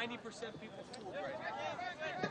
90% people fooled right now.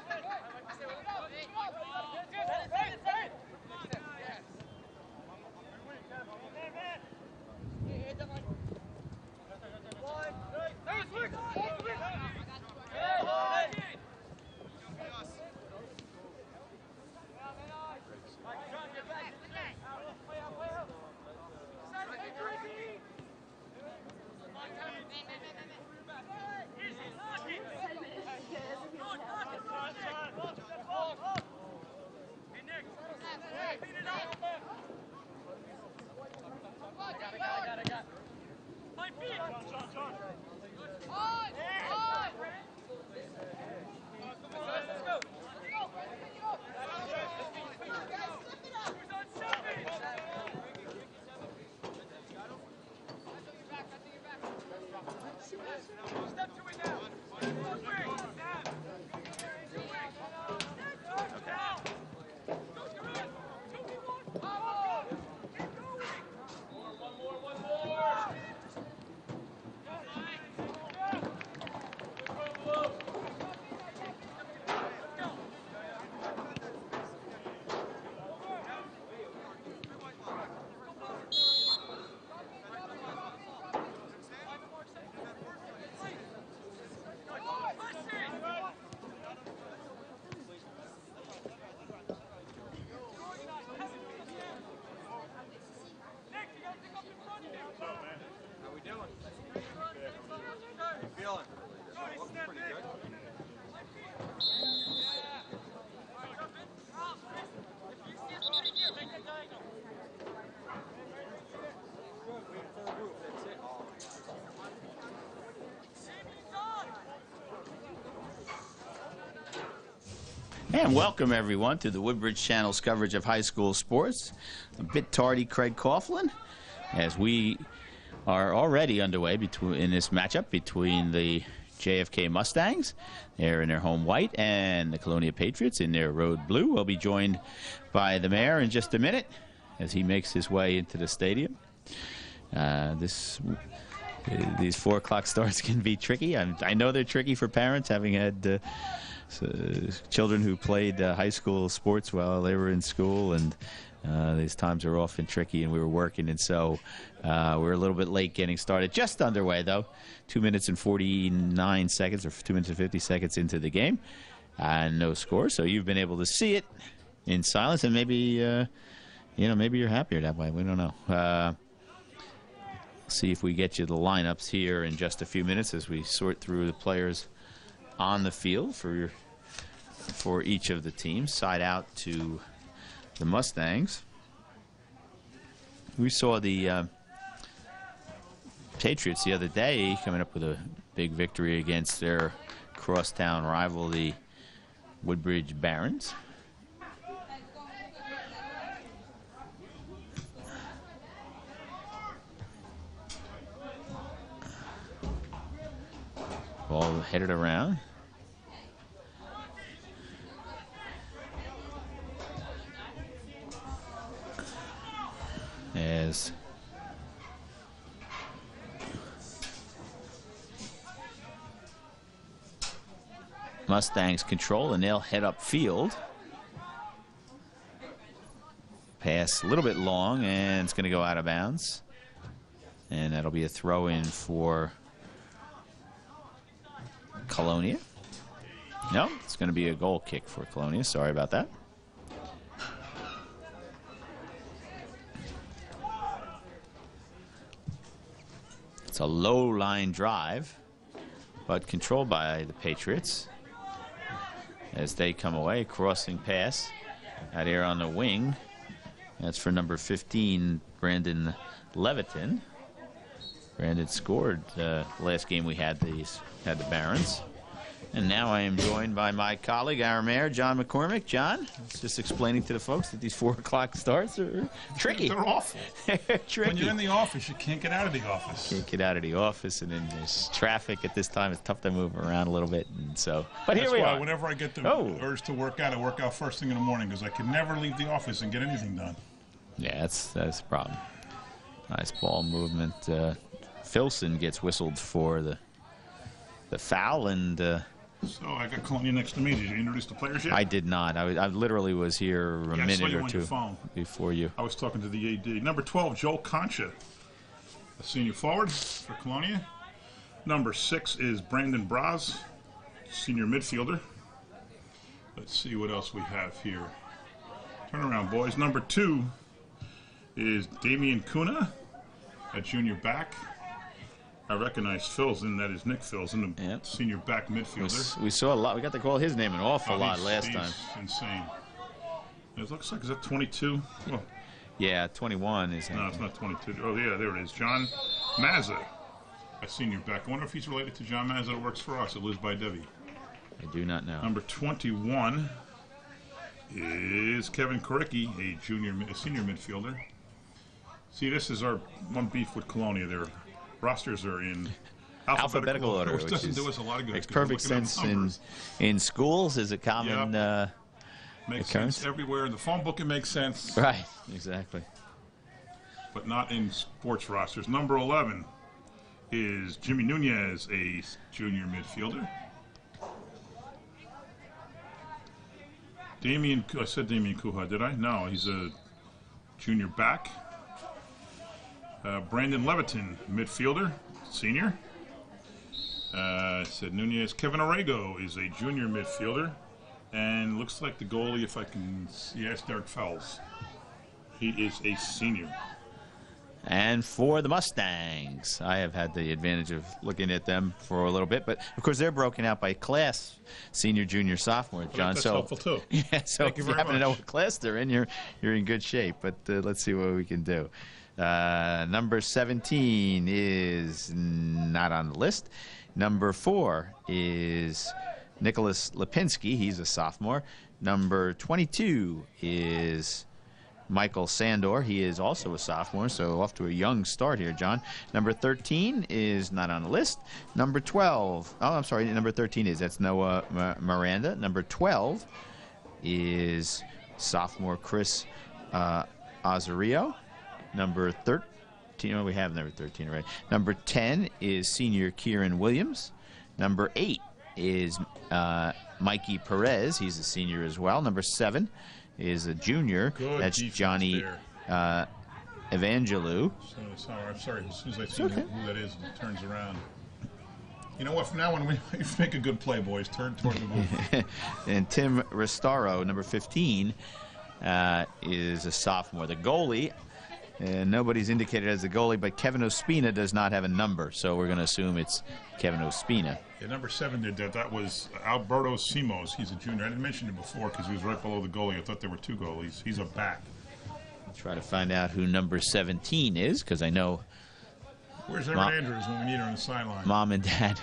And welcome, everyone, to the Woodbridge Channel's coverage of high school sports. A bit tardy, Craig Coughlin, as we are already underway in this matchup between the JFK Mustangs, they're in their home white, and the Colonia Patriots in their road blue. We'll be joined by the mayor in just a minute as he makes his way into the stadium. These 4 o'clock starts can be tricky. I know they're tricky for parents, having had children who played high school sports while they were in school, and these times are often tricky, and we were working, and so we're a little bit late getting started. Just underway, though. 2 minutes and 49 seconds, or 2 minutes and 50 seconds into the game, and no score. So you've been able to see it in silence, and maybe maybe you're happier that way. We don't know. See if we get you the lineups here in just a few minutes as we sort through the players on the field for each of the teams. Side out to the Mustangs. We saw the Patriots the other day coming up with a big victory against their crosstown rival, the Woodbridge Barons. Ball headed around. As Mustangs control, and they'll head up field. Pass a little bit long, and it's going to go out of bounds. And that'll be a throw in for Colonia. No, it's going to be a goal kick for Colonia. Sorry about that. It's a low line drive, but controlled by the Patriots as they come away. Crossing pass out here on the wing. That's for number 15, Brandon Leviton. Brandon scored last game we had the Barons. And now I am joined by my colleague, our mayor, John McCormick. John, I was just explaining to the folks that these 4 o'clock starts are tricky. They're awful. They're tricky. When you're in the office, you can't get out of the office. Can't get out of the office, and then there's traffic at this time. It's tough to move around a little bit, and so. But here we are. That's why whenever I get the urge to work out, I work out first thing in the morning because I can never leave the office and get anything done. Yeah, that's the problem. Nice ball movement. Filson gets whistled for the the foul, and So I got Colonia next to me. Did you introduce the players yet? I did not. I literally was here a minute I saw you or on two your phone. before you. I was talking to the AD. Number 12, Joel Concha, a senior forward for Colonia. Number 6 is Brandon Braz, senior midfielder. Let's see what else we have here. Turn around, boys. Number 2 is Damian Kuna, a junior back. I recognize Filson, that is Nick Filson, the Yep. senior back midfielder. We saw a lot. We got to call his name an awful lot last time. Insane. It looks like, is that 22? Well, Yeah, 21 is. no, it's not 22. Oh, yeah, there it is. John Mazza, a senior back. I wonder if he's related to John Mazza that works for us at Liz by Debbie. I do not know. Number 21 is Kevin Koricki, a senior midfielder. See, this is our one beef with Colonia. Their rosters are in Alphabetical order, which doesn't do us a lot of good. Makes 'cause we're perfect looking at sense numbers. in schools. Is a common Makes occurrence. sense everywhere. In the phone book, it makes sense, Right, exactly. but not in sports rosters. Number 11 is Jimmy Nunez, a junior midfielder. I said Damian Kuha, did I? No, he's a junior back. Brandon Leviton, midfielder, senior. I said Nunez. Kevin Orego is a junior midfielder. And looks like the goalie, if I can see, yes, Derek Fells. He is a senior. And for the Mustangs, I have had the advantage of looking at them for a little bit, but of course they're broken out by class, senior, junior, sophomore. John, That's so helpful too. yeah, so Thank you if you very happen to know much. what class they're in, you're in good shape. But let's see what we can do. Number 17 is not on the list. Number 4 is Nicholas Lipinski. He's a sophomore. Number 22 is Michael Sandor. He is also a sophomore, so off to a young start here, John. Number 13 is not on the list. Number 12, oh, I'm sorry, number 13 is, that's Noah Miranda. Number 12 is sophomore Chris Azario. Number 13, oh, we have number 13 already. Number 10 is senior Kieran Williams. Number 8 is Mikey Perez. He's a senior as well. Number 7 is a junior. Good That's defense Johnny there. Evangelou. So, I'm sorry, as soon as I see who that is, it turns around. You know what, from now on, we make a good play, boys. Turn toward the booth. And Tim Restaro, number 15, is a sophomore. The goalie, nobody's indicated as the goalie, but Kevin Ospina does not have a number, so we're going to assume it's Kevin Ospina. Yeah, number 7 did that. That was Alberto Simos. He's a junior. I didn't mention it before because he was right below the goalie. I thought there were 2 goalies. He's a back. I'll try to find out who number 17 is, because I know Where's Erin Andrews when we need her on the sideline? Mom and Dad.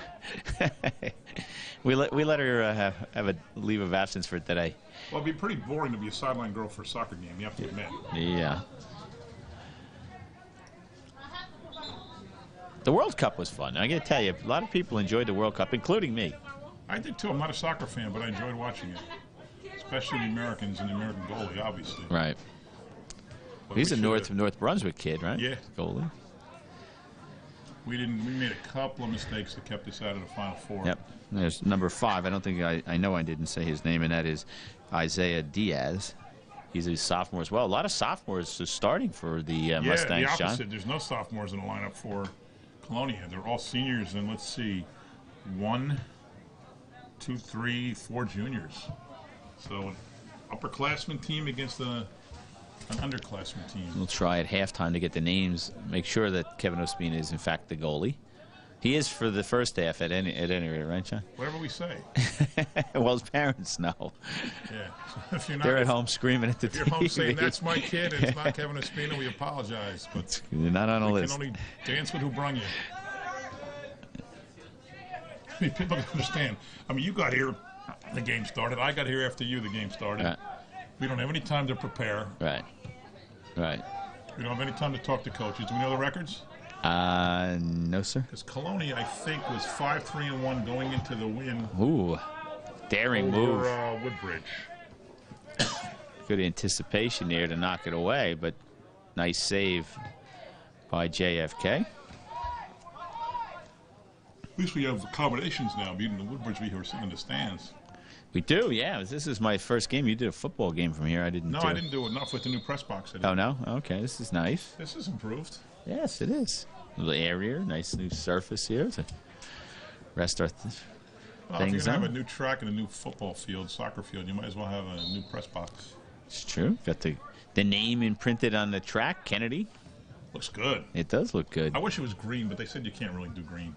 we let her have a leave of absence for today. Well, it'd be pretty boring to be a sideline girl for a soccer game, you have to admit. Yeah. The World Cup was fun. I got to tell you, a lot of people enjoyed the World Cup, including me. I did too. I'm not a soccer fan, but I enjoyed watching it. Especially the Americans and the American goalie, obviously. Right. But He's we a should've- North Brunswick kid, right? Yeah. Goalie. We made a couple of mistakes that kept us out of the Final Four. Yep. There's number 5. I don't think I know I didn't say his name, and that is Isaiah Diaz. He's a sophomore as well. A lot of sophomores are starting for the Mustangs, the John. opposite. There's no sophomores in the lineup for Colonia. They're all seniors, and let's see, 1, 2, 3, 4 juniors. So an upperclassman team against an underclassman team. We'll try at halftime to get the names, make sure that Kevin Ospina is in fact the goalie. He is for the first half at any rate, right, John? Whatever we say. Well, his parents know. Yeah. So if you're not, They're at home screaming at the if you're home saying TV. that's my kid and it's not Kevin Ospina, we apologize. But You're not on a we list. can only dance with who brung you. I mean, people don't understand. I mean, you got here, the game started. I got here after you, the game started. Right. We don't have any time to prepare. Right. Right. We don't have any time to talk to coaches. Do we know the records? No, sir. Because Colonia, I think, was 5-3-1 going into the win Ooh, daring move. over Woodbridge. Good anticipation there to knock it away, but nice save by JFK. At least we have accommodations now. Even the Woodbridge, we were sitting in the stands. We do, yeah. This is my first game. You did a football game from here. I didn't. No, I didn't do enough with the new press box. I did. Oh no? Okay, this is nice. This is improved. Yes, it is. A little airier, nice new surface here to rest our Well, if you're things gonna on. have a new track and a new football field, soccer field, you might as well have a new press box. It's true. Got the name imprinted on the track, Kennedy. Looks good. It does look good. I wish it was green, but they said you can't really do green.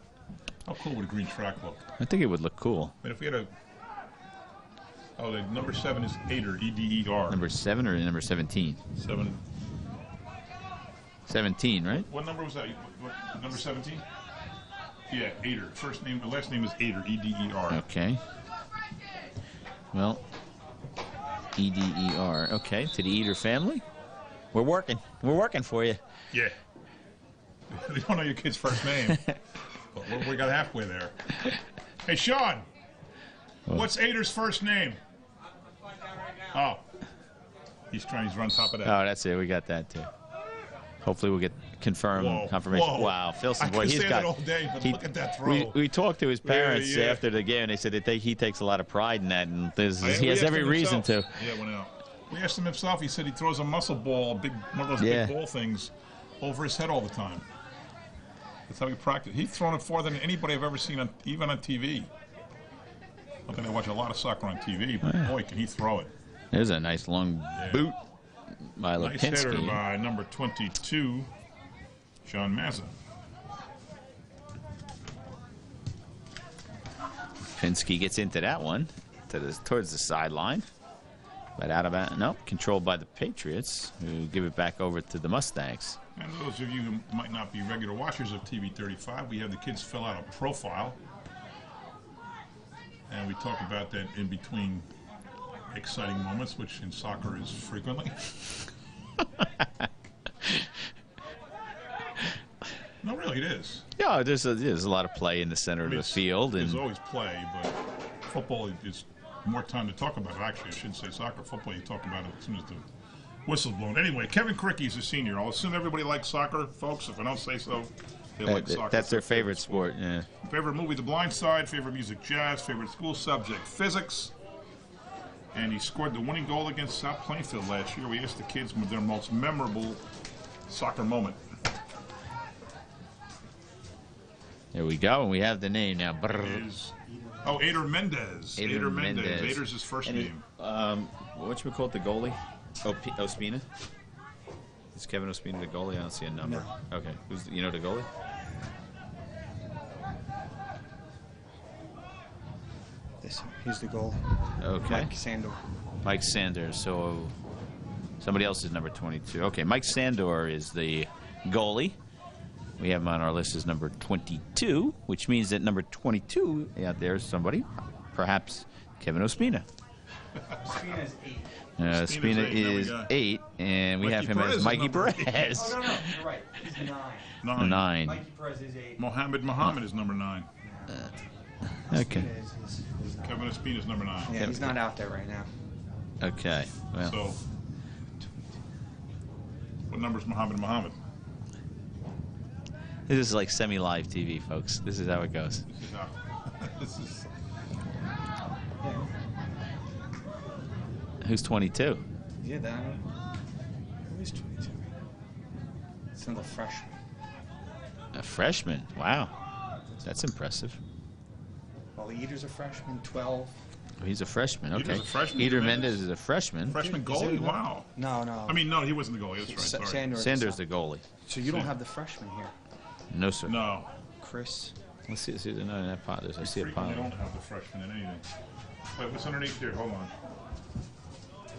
How cool would a green track look? I think it would look cool. But if we had a... Oh, the number 7 is Eder, E-D-E-R. Number 7 or number 17? 7. 17, right? What number was that? Number 17? Yeah, Eder. First name, the last name is Eder, E-D-E-R. Okay. Well, E-D-E-R. Okay, to the Eder family. We're working. We're working for you. Yeah. We don't know your kid's first name. But we got halfway there. Hey, Sean. What's Eder's first name? Oh. He's on top of that. Oh, that's it. We got that, too. Hopefully we'll get confirmation. Whoa. Wow, Filson, I boy, could he's say got... that all day, but look at that throw. We talked to his parents Yeah. after the game, and they said that he takes a lot of pride in that, and he We has asked every him reason himself. to. Yeah, it went out. We asked him himself. He said he throws a muscle ball, one of those big ball things, over his head all the time. That's how he practiced. He's thrown it farther than anybody I've ever seen, even on TV. I think I watch a lot of soccer on TV, but boy, can he throw it. There's a nice long boot by Nice header Lipinski. by number 22, John Mazza. Lipinski gets into that one towards the sideline. But out of that, no, controlled by the Patriots, who give it back over to the Mustangs. And those of you who might not be regular watchers of TV 35, we have the kids fill out a profile. And we talk about that in between exciting moments, which in soccer is frequently. No, really, it is. Yeah, there's a lot of play in the center of the field. There's And always play, but football is more time to talk about it. Actually, I shouldn't say soccer. Football, you talk about it as soon as the whistle's blown. Anyway, Kevin Crickey's a senior. I'll assume everybody likes soccer, folks. If I don't say so, they like soccer. that's their favorite sport. Yeah. Favorite movie, The Blind Side. Favorite music, jazz. Favorite school subject, physics. And he scored the winning goal against South Plainfield last year. We asked the kids their most memorable soccer moment. There we go, and we have the name now. Eder Mendez. Eder Mendez. Eder's his first name. Whatchamacallit, the goalie? Ospina? Is Kevin Ospina the goalie? I don't see a number. No. Okay. You know the goalie? He's the goal. Okay. Mike Sandor. Mike Sandor. So somebody else is number 22. Okay, Mike Sandor is the goalie. We have him on our list as number 22, which means that number 22 out there is somebody, perhaps Kevin Ospina. Ospina's 8. Ospina is 8, and we Mikey have him Perez as is Mikey number Perez. Oh, no, you're right. He's 9. 9. Mikey Perez is 8. Muhammad is number 9. Okay. Kevin Ospina is number 9. Yeah, he's not out there right now. Okay. Well, So, what number is Muhammad? this is like semi-live TV, folks. This is how it goes. This is Who's 22? Yeah, that. Who is 22? It's another freshman. A freshman. Wow. That's impressive. Well, Eder's a freshman, 12. He's a freshman. Okay. Eder's a freshman, Eder Mendez? Mendez is a freshman. freshman Is there goalie. no- Wow. No. I mean, no, he wasn't the goalie. That's right. Sorry. Sandor. Sandor's the goalie. So you don't have the freshman here. No, sir. No. Chris. Let's see. No, in that pot. I see a Frequently pot. don't have the freshman in anything. Wait, what's underneath here? Hold on.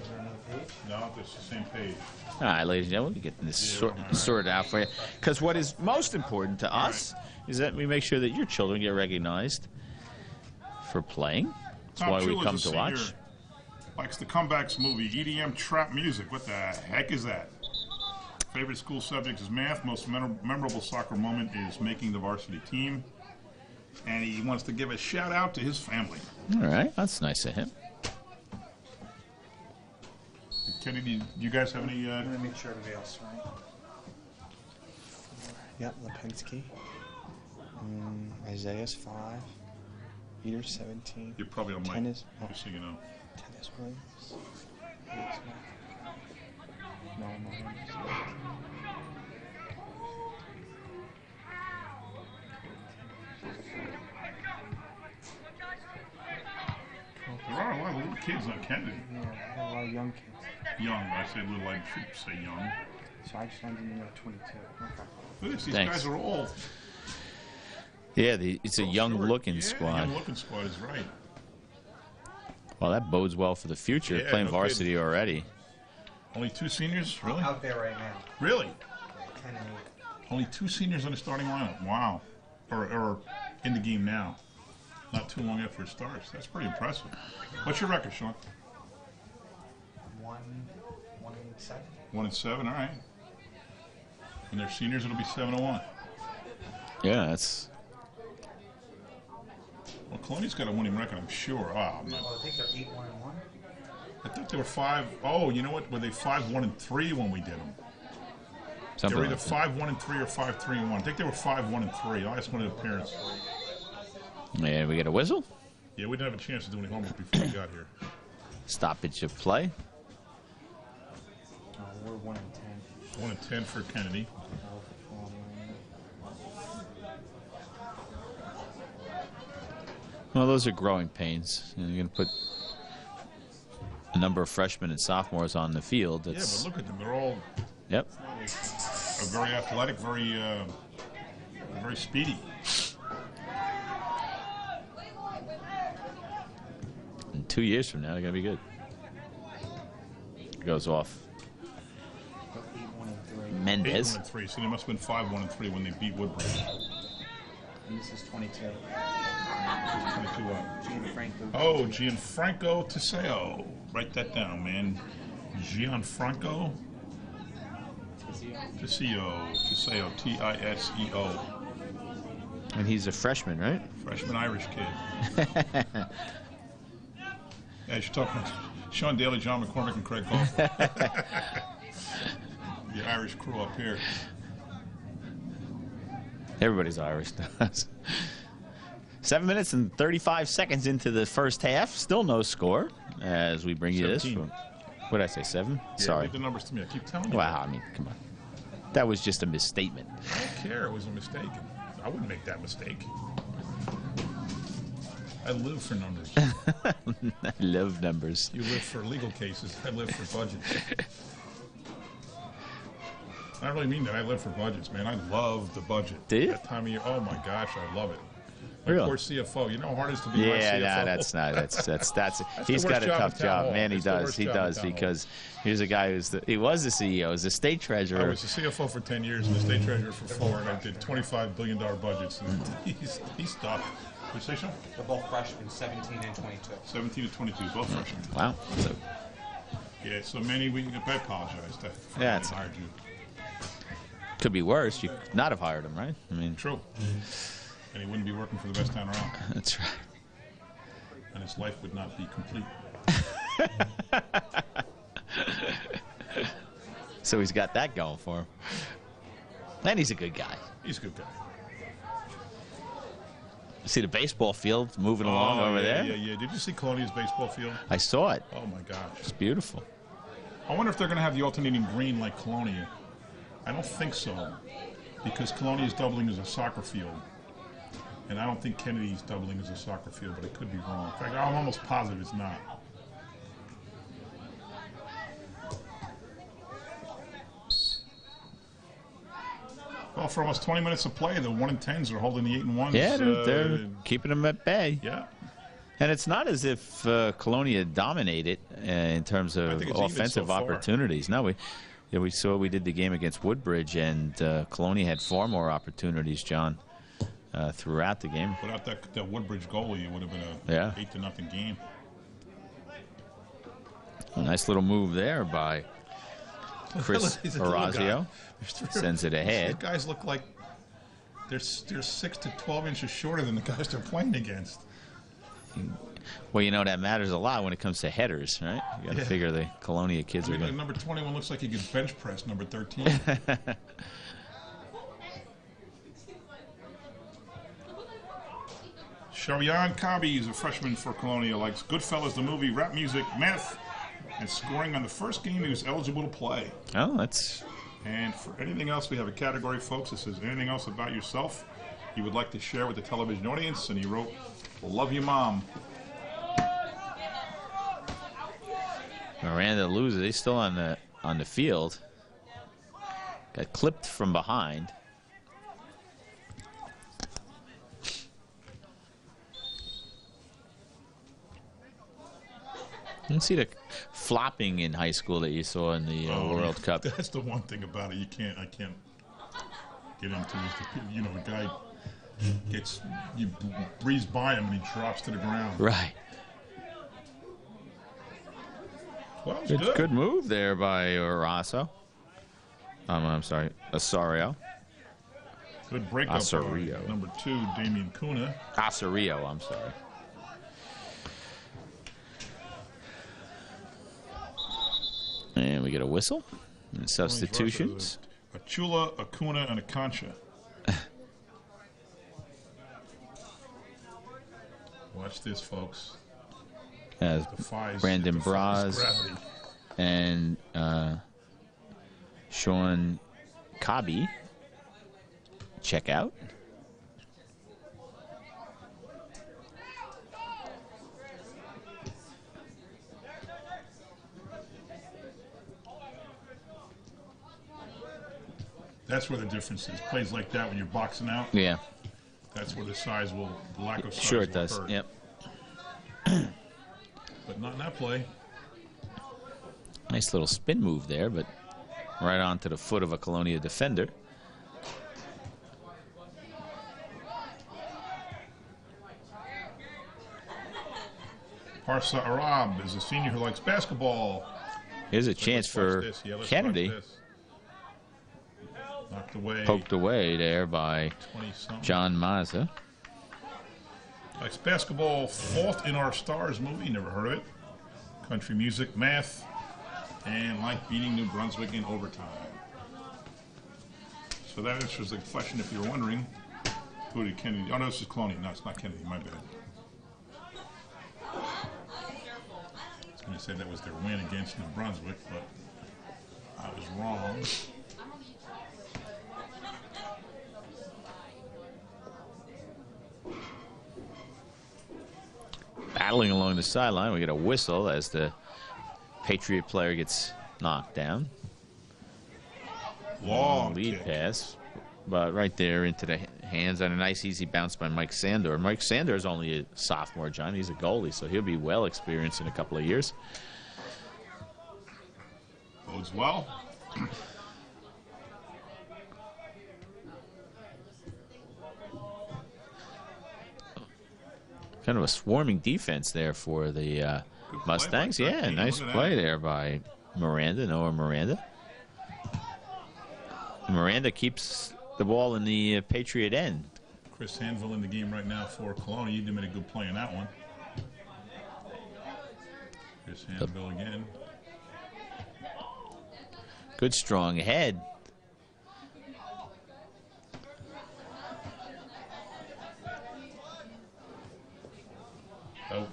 Is there another page? No, it's the same page. All right, ladies and gentlemen, we're getting this sorted out for you. Because what is most important to us is that we make sure that your children get recognized for playing. That's Tom why we Schuler's come a to senior, watch. Likes the comebacks movie, EDM trap music. What the heck is that? Favorite school subject is math. Most memorable soccer moment is making the varsity team. And he wants to give a shout out to his family. All right, that's nice of him. Kenny, do you guys have any? I'm going to make sure everybody else, right? Yep, Lipinski. Isaiah's 5. Peter's 17. You're probably on mic, Tennis. just so you know. Tennis Williams. No, no. There are a lot of little kids on Kennedy. Yeah, a lot of young kids. Young, I said little, I should say young. So I just ended in 22. Okay. Look at this, these Thanks. guys are old. Yeah, it's a young-looking squad. Young-looking squad is right. Well, that bodes well for the future. Yeah, Playing no varsity kidding. already. Only 2 seniors, really? Out there right now. Really? 10 and 8. Only 2 seniors on the starting lineup. Wow. Or in the game now. Not too long after it starts. That's pretty impressive. What's your record, Sean? 1-7. 1-7. All right. When they're seniors, it'll be 7-1. Yeah, that's. Well, Colonia's got a winning record, I'm sure. Oh, man. Well, I think they're 8-1-1. I thought they were 5. Oh, you know what? Were they 5-1-3 when we did them? They Something were either like that. 5-1-3 or 5-3-1. I think they were 5-1-3. I'll ask one of the parents. Yeah, we get a whistle. Yeah, we didn't have a chance to do any homework before we got here. Stoppage of play. Oh, we're 1-10. 1-10 for Kennedy. Well, those are growing pains. You're going to put a number of freshmen and sophomores on the field. Yeah, That's, but look at them. They're all yep. very athletic, very speedy. And 2 years from now, they're going to be good. Goes off. 8-1-3. Mendez. 8-1-3. So they must have been 5-1-3 when they beat Woodbridge. And this is 22. 22 what? Gianfranco. Oh, Gianfranco Tiseo. Write that down, man. Gianfranco Tiseo. T-I-S-E-O. And he's a freshman, right? Freshman Irish kid. Yeah, you're talking about Sean Daly, John McCormick, and Craig Goff. The Irish crew up here. Everybody's Irish. 7 minutes and 35 seconds into the first half. Still no score as we bring you this. 17. What did I say, 7? Yeah, Sorry. leave the numbers to me. I keep telling you. Wow, I mean, come on. That was just a misstatement. I don't care. It was a mistake. I wouldn't make that mistake. I live for numbers. I love numbers. You live for legal cases. I live for budgets. I don't really mean that. I live for budgets, man. I love the budget. Do you? That time of year. Oh, my gosh. I love it. My Really? poor CFO. You know how hard it is to be my CFO? Yeah, no, that's not. That's he's the got worst a job tough in town job. hall. Man, he It's the does. worst He job in does town hall. because here's a guy he was the CEO, was the state I treasurer. was the CFO for 10 years and the state treasurer for 4, and I did $25 billion budgets. And he's tough. Would you say so? They're both freshmen, 17 and 22. 17 to 22, both freshmen. Wow. So, Yeah, so Manny, I apologize to Yeah, it's- hired you. could be worse. You could not have hired him, right? I mean, True. And he wouldn't be working for the best town around. that's right. And his life would not be complete. So he's got that going for him. And he's a good guy. He's a good guy. See the baseball field moving along over yeah, there? Yeah. Did you see Colonia's baseball field? I saw it. Oh, my gosh. It's beautiful. I wonder if they're going to have the alternating green like Colonia. I don't think so, because Colonia is doubling as a soccer field. And I don't think Kennedy's doubling as a soccer field, but I could be wrong. In fact, I'm almost positive it's not. Well, for almost 20 minutes of play, the 1-10s are holding the 8-1s. Yeah, they're keeping them at bay. Yeah. And it's not as if Colonia dominated in terms I of think it's even offensive so far. opportunities. No, we saw we did the game against Woodbridge, and Colonia had far more opportunities, John, throughout the game. Without that Woodbridge goalie, it would have been a Yeah. 8-0 game. A nice little move there by Chris He's a little guy. Orazio. Sends it These ahead. guys look like they're 6 to 12 inches shorter than the guys they're playing against. Well, you know, that matters a lot when it comes to headers, right? You got to Yeah. figure the Colonia kids I are mean, going to. number 21 looks like he could bench press number 13. Sharian Kabi is a freshman for Colonia. Likes Goodfellas, the movie, rap music, math, and scoring on the first game he was eligible to play. Oh, that's... And for anything else, we have a category, folks. It says anything else about yourself you would like to share with the television audience. And he wrote, love you, Mom. Miranda loses. He's still on the field. Got clipped from behind. You can see the flopping in high school that you saw in the World Cup. That's the one thing about it. I can't get into is the guy you breeze by him and he drops to the ground. Right. Well, it was Good move there by Orasso. I'm sorry, Osorio. Good breakup Osorio. by number 2, Damian Kuna. Osorio, I'm sorry. And we get a whistle. And substitutions. A Chula, a Kuna, and a Concha. Watch this, folks. As Defies, Brandon Braz gravity. and Sean Kabi check out. That's where the difference is. Plays like that when you're boxing out. Yeah. That's where the lack of size Sure it will does. hurt. Yep. But not in that play. Nice little spin move there, but right onto the foot of a Colonia defender. Parsa Arab is a senior who likes basketball. Here's a chance for Kennedy. Knocked away. Poked away there by John Mazza. Likes basketball, Fault in Our Stars movie, never heard of it. Country music, math, and like beating New Brunswick in overtime. So that answers the question if you're wondering. Who did Kennedy? Oh, no, this is Colonia. No, it's not Kennedy. My bad. I was going to say that was their win against New Brunswick, but I was wrong. Battling along the sideline, we get a whistle as the Patriot player gets knocked down. Long lead kick. pass, but right there into the hands on a nice easy bounce by Mike Sandor. Mike Sandor is only a sophomore, John. He's a goalie, so he'll be well experienced in a couple of years. Bodes well. Kind of a swarming defense there for the Mustangs. Play by Yeah, 13. nice Look at play that. there by Noah Miranda. Miranda keeps the ball in the Patriot end. Chris Hanville in the game right now for Colonia. You made a good play in that one. Chris Hanville again. Good strong head. Oh.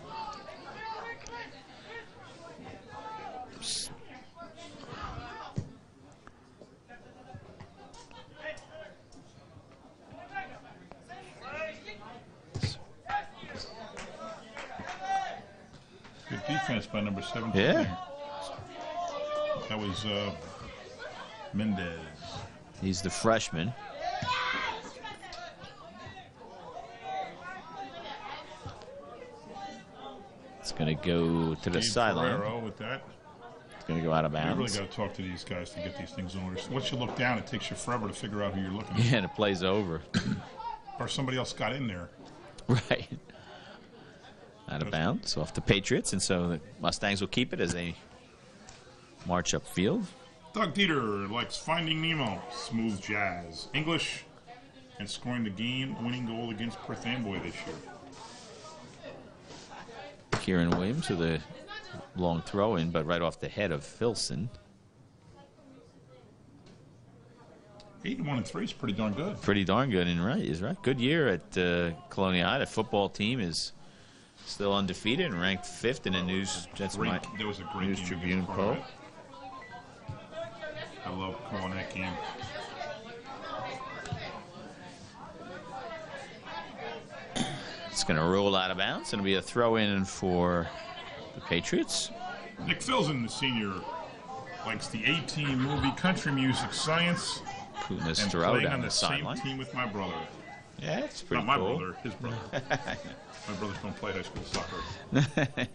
Good defense by number 17. Yeah. That was Mendez. He's the freshman. It's going to go to the Gabe sideline. Ferrero with that. It's going to go out of You really bounds. got to talk to these guys to get these things in order. So once you look down, it takes you forever to figure out who you're looking at. Yeah, and it plays over. Or somebody else got in there. Right. Out of bounds off the Patriots, and so the Mustangs will keep it as they march upfield. Doug Dieter likes Finding Nemo, smooth jazz, English, and scoring the game-winning goal against Perth Amboy this year. Kieran Williams with a long throw in, but right off the head of Filson. 8-1-3 is pretty darn good. Pretty darn good, and right is right. Good year at Colonia High. The football team is still undefeated and ranked 5th in the news. That's Great, my there was a great News game Tribune against poll. Parramatta. I love calling that game. It's going to roll out of bounds. It'll be a throw-in for the Patriots. Nick Filson, the senior, likes the A-Team movie Country Music Science Putting a and throw playing down on the the same sideline. team with my brother. Yeah, it's pretty Not my cool. brother, his brother. My brothers don't play high school soccer. I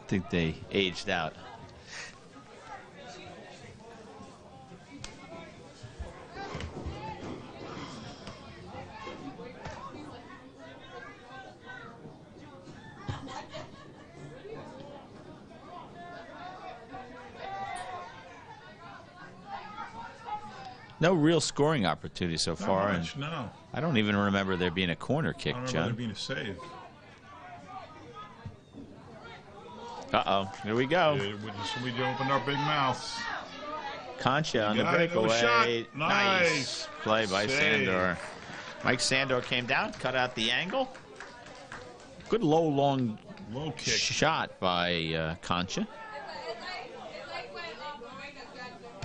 think they aged out. No real scoring opportunity so far, Not and much, no. I don't even remember there being a corner kick, I don't remember there John. being a save. Uh-oh, here we go. We opened our big mouths. Concha on the got it, no shot. breakaway. Nice. Play by Save. Sandor. Mike Sandor came down, cut out the angle. Good low, long Low kick. shot by Concha.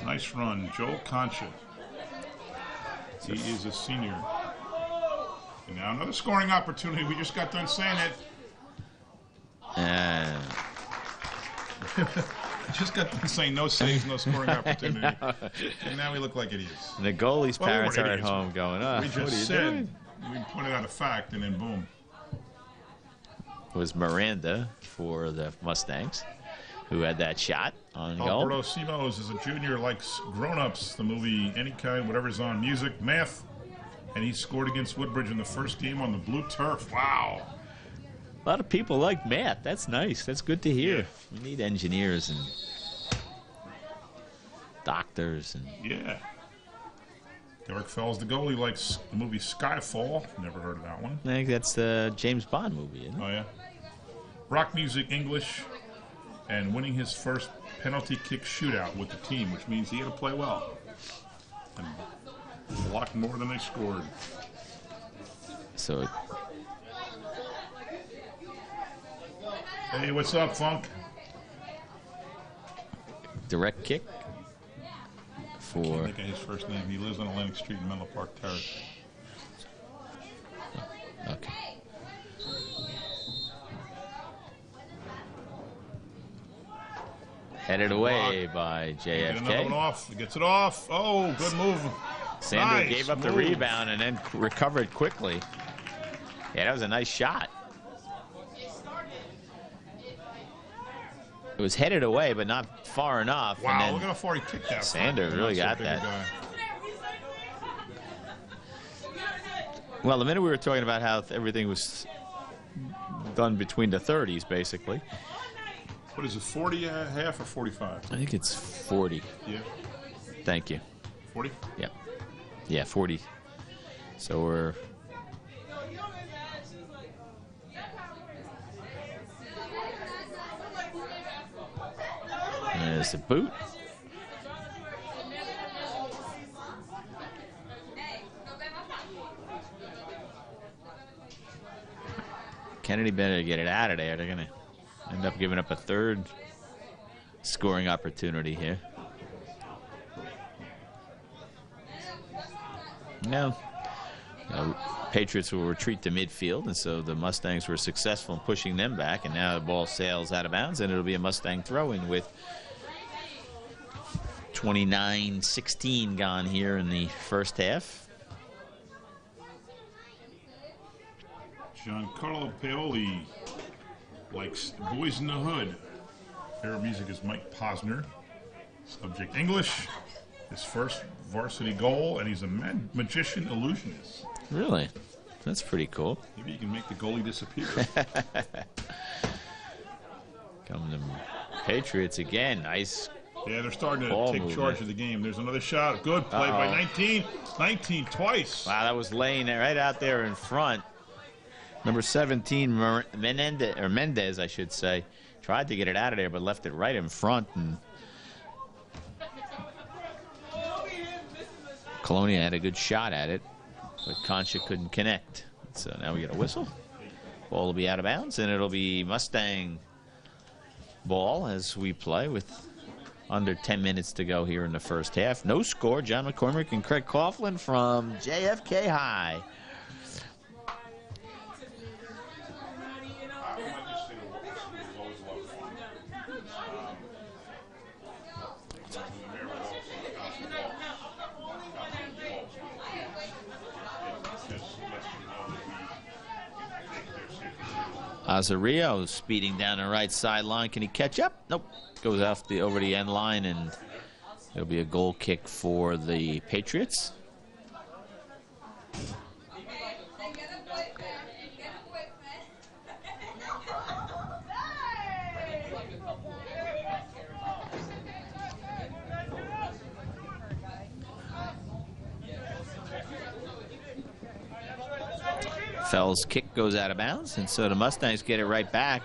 Nice run, Joel Concha. He is a senior. And now another scoring opportunity. We just got done saying it. And Just got done saying no saves, no scoring opportunity. And now we look like idiots. the goalie's Well, we parents weren't are at idiots. home going, We what are you just said, doing? we pointed out a fact, and then boom. It was Miranda for the Mustangs who had that shot on goal. Alberto Simos is a junior, likes grown-ups, the movie Any Kind, whatever's on, music, math. And he scored against Woodbridge in the first game on the blue turf. Wow. A lot of people like Matt. That's nice. That's good to hear. Yeah. We need engineers and doctors and Yeah. Derek Fells, the goalie, likes the movie Skyfall. Never heard of that one. I think that's the James Bond movie, isn't it? Oh, yeah. Rock music, English, and winning his first penalty kick shootout with the team, which means he had to play well. And blocked more than they scored. So Hey, what's up, Funk? direct kick Can't for think of his first name. He lives on Atlantic Street in Menlo Park Terrace. okay. Headed away by Get another one JFK. off. He gets it off. Oh, good move. Sander Nice gave up the move. rebound and then recovered quickly. Yeah, that was a nice shot. It was headed away, but not far enough. Wow, and then look at how far he kicked that. Sander Not really so got big a that. guy. Well, the minute we were talking about how everything was done between the 30s, basically. What is it, 40 half or 45? I think it's 40. Yeah, Thank you. 40? Yep. Yeah, 40. So we're... There's the boot. Kennedy better get it out of there. They're going to end up giving up a third scoring opportunity here. No. Patriots will retreat to midfield, and so the Mustangs were successful in pushing them back, and now the ball sails out of bounds, and it'll be a Mustang throw-in with 29-16 gone here in the first half. Giancarlo Paoli likes Boys in the Hood. Favorite music is Mike Posner. Subject English. His first varsity goal, and he's a magician illusionist. Really? That's pretty cool. Maybe you can make the goalie disappear. Coming to Patriots again. Nice. Yeah, they're starting to Ball take movement. charge of the game. There's another shot. Good play by 19. 19 twice. Wow, that was laying it right out there in front. Number 17, Mendez, I should say, tried to get it out of there, but left it right in front. And Colonia had a good shot at it, but Concha couldn't connect. So now we get a whistle. Ball will be out of bounds, and it'll be Mustang ball as we play with under 10 minutes to go here in the first half. No score. John McCormick and Craig Coughlin from JFK High. Azario speeding down the right sideline. Can he catch up? Nope. Goes off over the end line, and it'll be a goal kick for the Patriots. Fell's kick goes out of bounds, and so the Mustangs get it right back.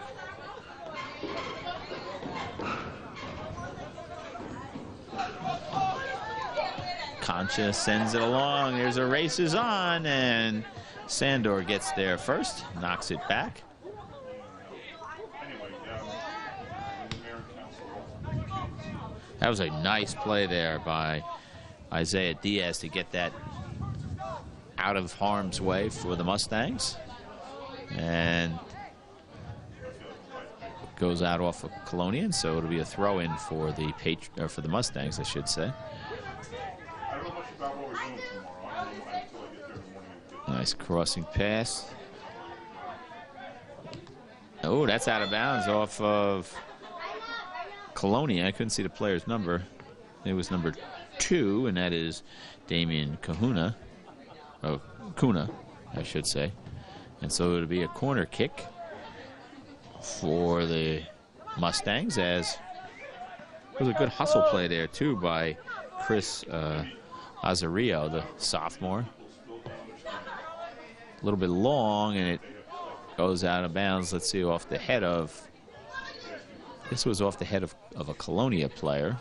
Concha sends it along. There's a races on, and Sandor gets there first, knocks it back. That was a nice play there by Isaiah Diaz to get that out of harm's way for the Mustangs, and goes out off of Colonia, so it'll be a throw-in for the for the Mustangs, I should say. Nice crossing pass. Oh, that's out of bounds off of Colonia. I couldn't see the player's number. It was number 2, and that is Damian Kahuna. Oh, Kuna, I should say. And so it'll be a corner kick for the Mustangs, as it was a good hustle play there, too, by Chris Azario, the sophomore. A little bit long, and it goes out of bounds. Let's see, off the head of... This was off the head of a Colonia player.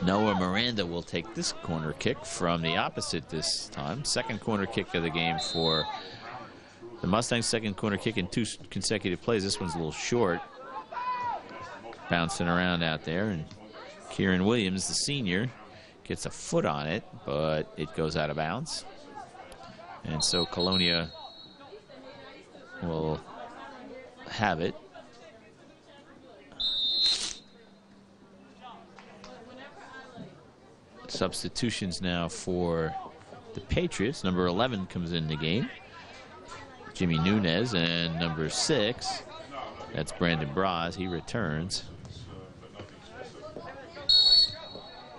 Noah Miranda will take this corner kick from the opposite this time. Second corner kick of the game for the Mustangs. Second corner kick in 2 consecutive plays. This one's a little short. Bouncing around out there. And Kieran Williams, the senior, gets a foot on it, but it goes out of bounds. And so Colonia will have it. Substitutions now for the Patriots. Number 11 comes in the game, Jimmy Nunez, and number 6, that's Brandon Braz. He returns.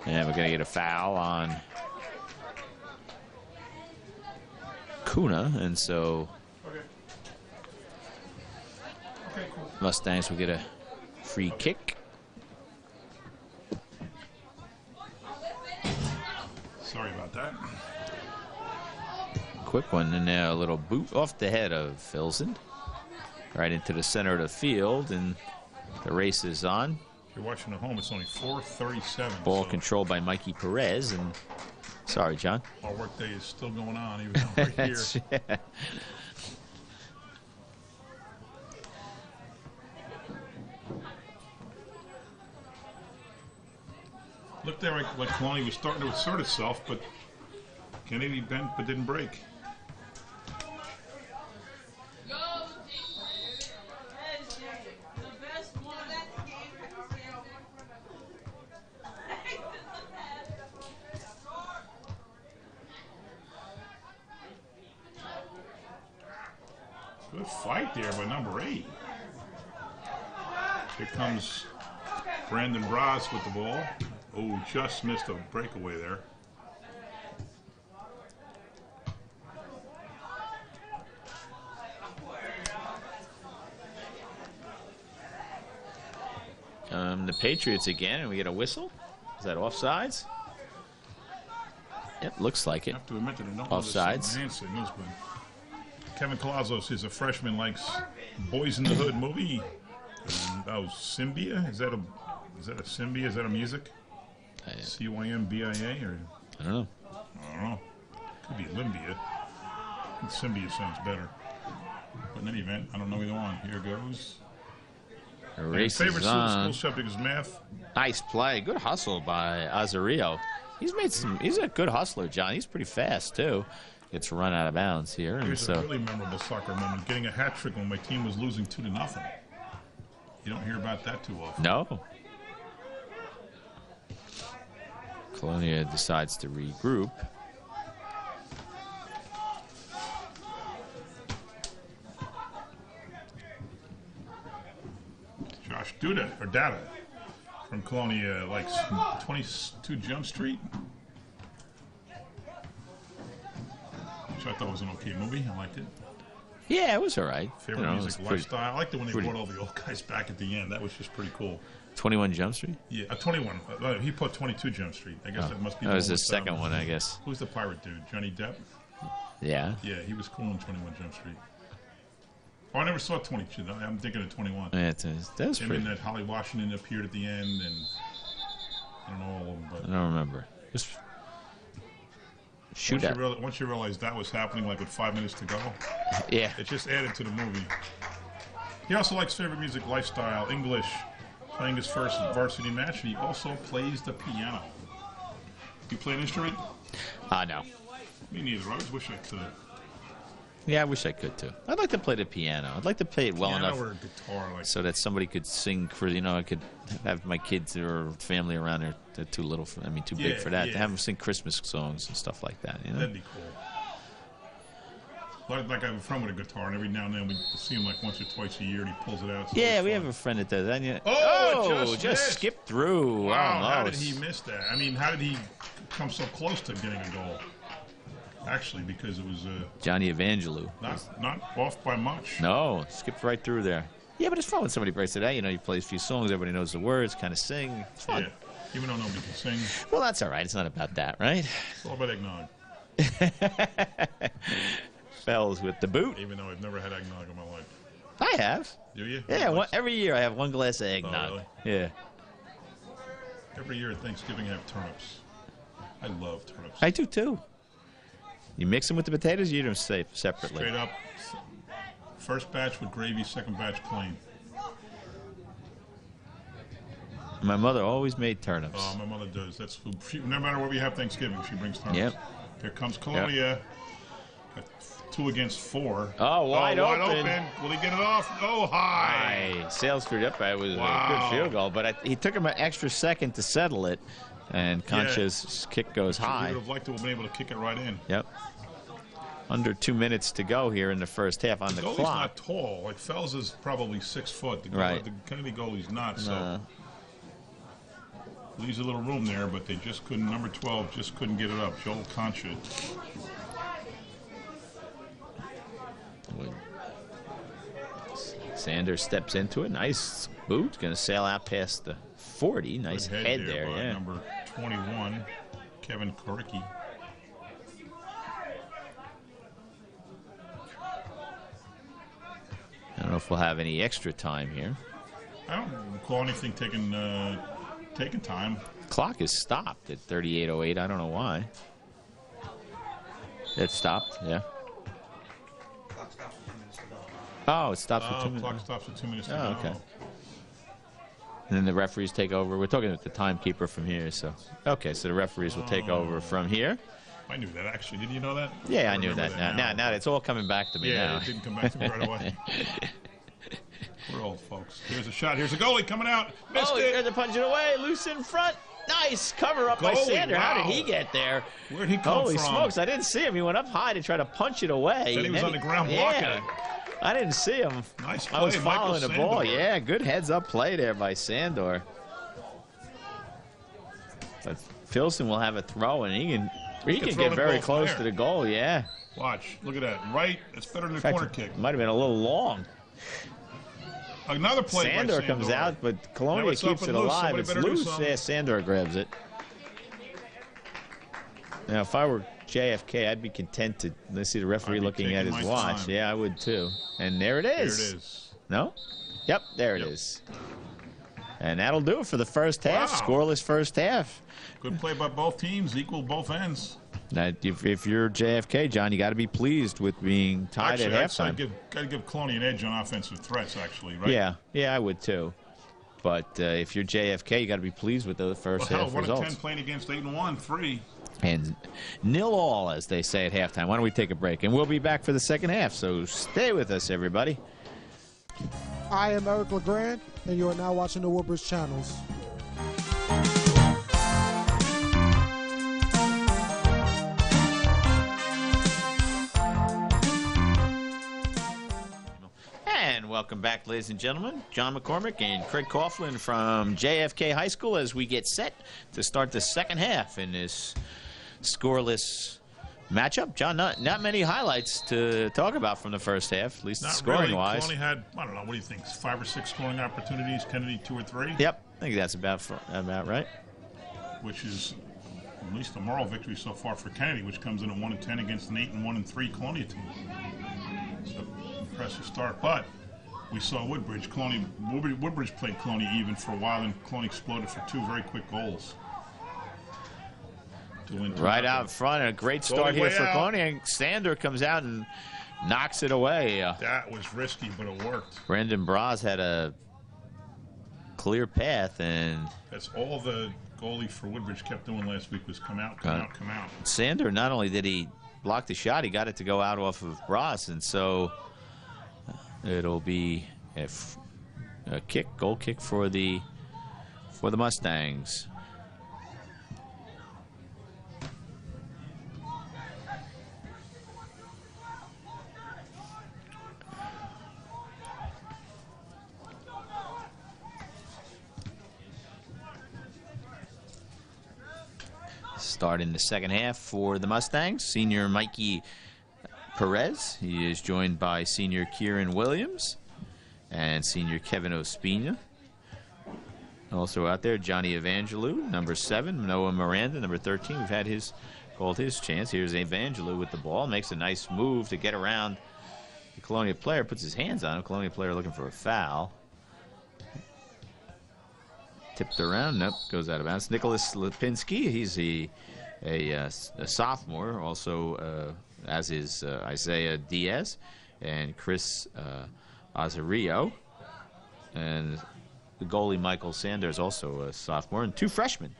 And we're going to get a foul on Kuna, and so Mustangs will get a free kick. Sorry about that. Quick one, and now a little boot off the head of Filson. Right into the center of the field, and the race is on. If you're watching at home, it's only 4:37. Ball controlled by Mikey Perez, and sorry, John. Our workday is still going on, even though right here. Yeah. Looked there like Colonia was starting to assert itself, but Kennedy bent but didn't break. Good fight there by number 8. Here comes Brandon Braz with the ball. Oh, just missed a breakaway there. The Patriots again, and we get a whistle. Is that offsides? Yep, looks like it. I have to admit that I don't Offsides. know the hand signals, but Kevin Colazos is a freshman, likes Boys in the Hood movie. And Symbia? Is that a Symbia? Is that a music? CYMBIA or? I don't know. I don't know. Could be Limbia. I think Symbia sounds better. But in any event, I don't know either one. Here goes. Race Favorite is on. school subject is math. Nice play. Good hustle by Azario. He's a good hustler, John. He's pretty fast, too. Gets run out of bounds here. Here's a really memorable soccer moment. Getting a hat trick when my team was losing 2-0. You don't hear about that too often. No. Colonia decides to regroup. Josh Dada from Colonia, like 22 Jump Street. Which I thought was an okay movie. I liked it. Yeah, it was all right. Favorite music, lifestyle. I liked it when they brought all the old guys back at the end. That was just pretty cool. 21 Jump Street? Yeah, 21. He put 22 Jump Street. I guess that must be. That was the second one, I guess. Who's the pirate dude? Johnny Depp? Yeah. Yeah, he was cool in 21 Jump Street. Oh, I never saw 22. I'm thinking of 21. Yeah, that's Him pretty. and that Holly Washington appeared at the end, and I don't know all of them, but I don't remember. Just shoot at. once you realize that was happening, like with 5 minutes to go, Yeah. it just added to the movie. He also likes favorite music, lifestyle, English, playing his first varsity match, and he also plays the piano. You play an instrument? No. Me neither. I always wish I could. Yeah, I wish I could too. I'd like to play the piano. I'd like to play it well Piano enough or a guitar, like so that somebody could sing for, I could have my kids or family around there. They're too little for, too big for that. To have them sing Christmas songs and stuff like that. That'd be cool. Like I have a friend with a guitar, and every now and then we see him like once or twice a year, and he pulls it out. So yeah, we have a friend that does that. Oh, just skipped through. Wow, Almost. how did he miss that? I mean, how did he come so close to getting a goal? Actually, because it was Johnny Evangelou. not off by much. No, skipped right through there. Yeah, but it's fun when somebody breaks it out. He plays a few songs, everybody knows the words, kind of sing. It's fun. Yeah, even though nobody can sing. Well, that's all right. It's not about that, right? It's all about eggnog. Fells with the boot. Even though I've never had eggnog in my life. I have. Do you? Yeah, every year I have one glass of eggnog. Really? Yeah. Every year at Thanksgiving I have turnips. I love turnips. I do too. You mix them with the potatoes, you eat them separately. Straight up. First batch with gravy, second batch plain. My mother always made turnips. Oh, my mother does. That's no matter where we have Thanksgiving, she brings turnips. Yep. Here comes Colonia. Yep. 2 against 4. Oh, wide open. Will he get it off? Oh, high. Sails through it. It was a good field goal, but he took him an extra second to settle it, and Concha's kick goes high. He would have liked to have been able to kick it right in. Yep. Under 2 minutes to go here in the first half on the clock. Goalie's not tall. Like Fells is probably 6 foot. The Kennedy goalie's not. So leaves a little room there, but they just couldn't. Number 12 just couldn't get it up. Joel Concha. Sanders steps into it. Nice boot. Going to sail out past the 40. Nice head there. By Yeah. number 21, Kevin Koricki. I don't know if we'll have any extra time here. I don't recall anything taking time. Clock is stopped at 38:08. I don't know why. It stopped. Yeah. Oh, it stops for 2 minutes. Clock stops for 2 minutes to go. Oh, okay. And then the referees take over. We're talking with the timekeeper from here, so okay. So the referees will take over from here. I knew that actually. Did you know that? Yeah, I knew that. Now it's all coming back to me now. Yeah, it didn't come back to me right away. We're old folks. Here's a shot. Here's a goalie coming out. Missed it. They're punching away. Loose in front. Nice cover up by Sander. Wow. How did he get there? Where'd he come Holy from? Smokes! I didn't see him. He went up high to try to punch it away. Said he was on the ground blocking it. I didn't see him. Nice play, I was following Michael the ball. Sandor. Yeah, good heads-up play there by Sandor. But Pilsen will have a throw, and he can get very close to the goal. Yeah. Watch. Look at that. Right. It's better than a corner kick. Might have been a little long. Another play Sandor by comes out, but Colonia keeps it alive. It's loose. Yeah, Sandor grabs it. Now, if I were JFK, I'd be content to see the referee looking at his watch. Yeah, I would too. And there it is. There it is. No? Yep, there it is. And that'll do it for the first half. Wow. Scoreless first half. Good play by both teams, equal both ends. Now, if you're JFK, John, you got to be pleased with being tied Actually, at halftime. Got to give Colonia an edge on offensive threats, actually, right? Yeah, I would too. But if you're JFK, you got to be pleased with the first half 1 results. 10 playing against 8-1, 3. And 0-all, as they say at halftime. Why don't we take a break? And we'll be back for the second half, so stay with us, everybody. I am Eric LeGrand, and you are now watching the Woodbridge Channels. And welcome back, ladies and gentlemen. John McCormick and Craig Coughlin from JFK High School as we get set to start the second half in this scoreless matchup. John, not many highlights to talk about from the first half, at least scoring-wise. Colonia had, I don't know, what do you think, 5 or 6 scoring opportunities, Kennedy 2 or 3? Yep, I think that's about right. Which is at least a moral victory so far for Kennedy, which comes in at 1 10 against an 8-1 3 Colonia team. It's an impressive start, but we saw Woodbridge played Colonia even for a while, and Colonia exploded for 2 very quick goals. Right out front, a great start here for Colonia. And Sander comes out and knocks it away. That was risky, but it worked. Brendan Braz had a clear path, and that's all the goalie for Woodbridge kept doing last week was come out, come out, come out. Sander, not only did he block the shot, he got it to go out off of Braz, and so it'll be a goal kick for the Mustangs. Starting the second half for the Mustangs, senior Mikey Perez. He is joined by senior Kieran Williams and senior Kevin Ospina. Also out there, Johnny Evangelou, number 7. Noah Miranda, number 13. We've had called his chance. Here's Evangelou with the ball. Makes a nice move to get around the Colonia player. Puts his hands on him. Colonia player looking for a foul. Tipped around. Nope. Goes out of bounds. Nicholas Lipinski. He's a sophomore. Also, as is Isaiah Diaz and Chris Azarillo. And the goalie, Michael Sanders, also a sophomore. And 2 freshmen.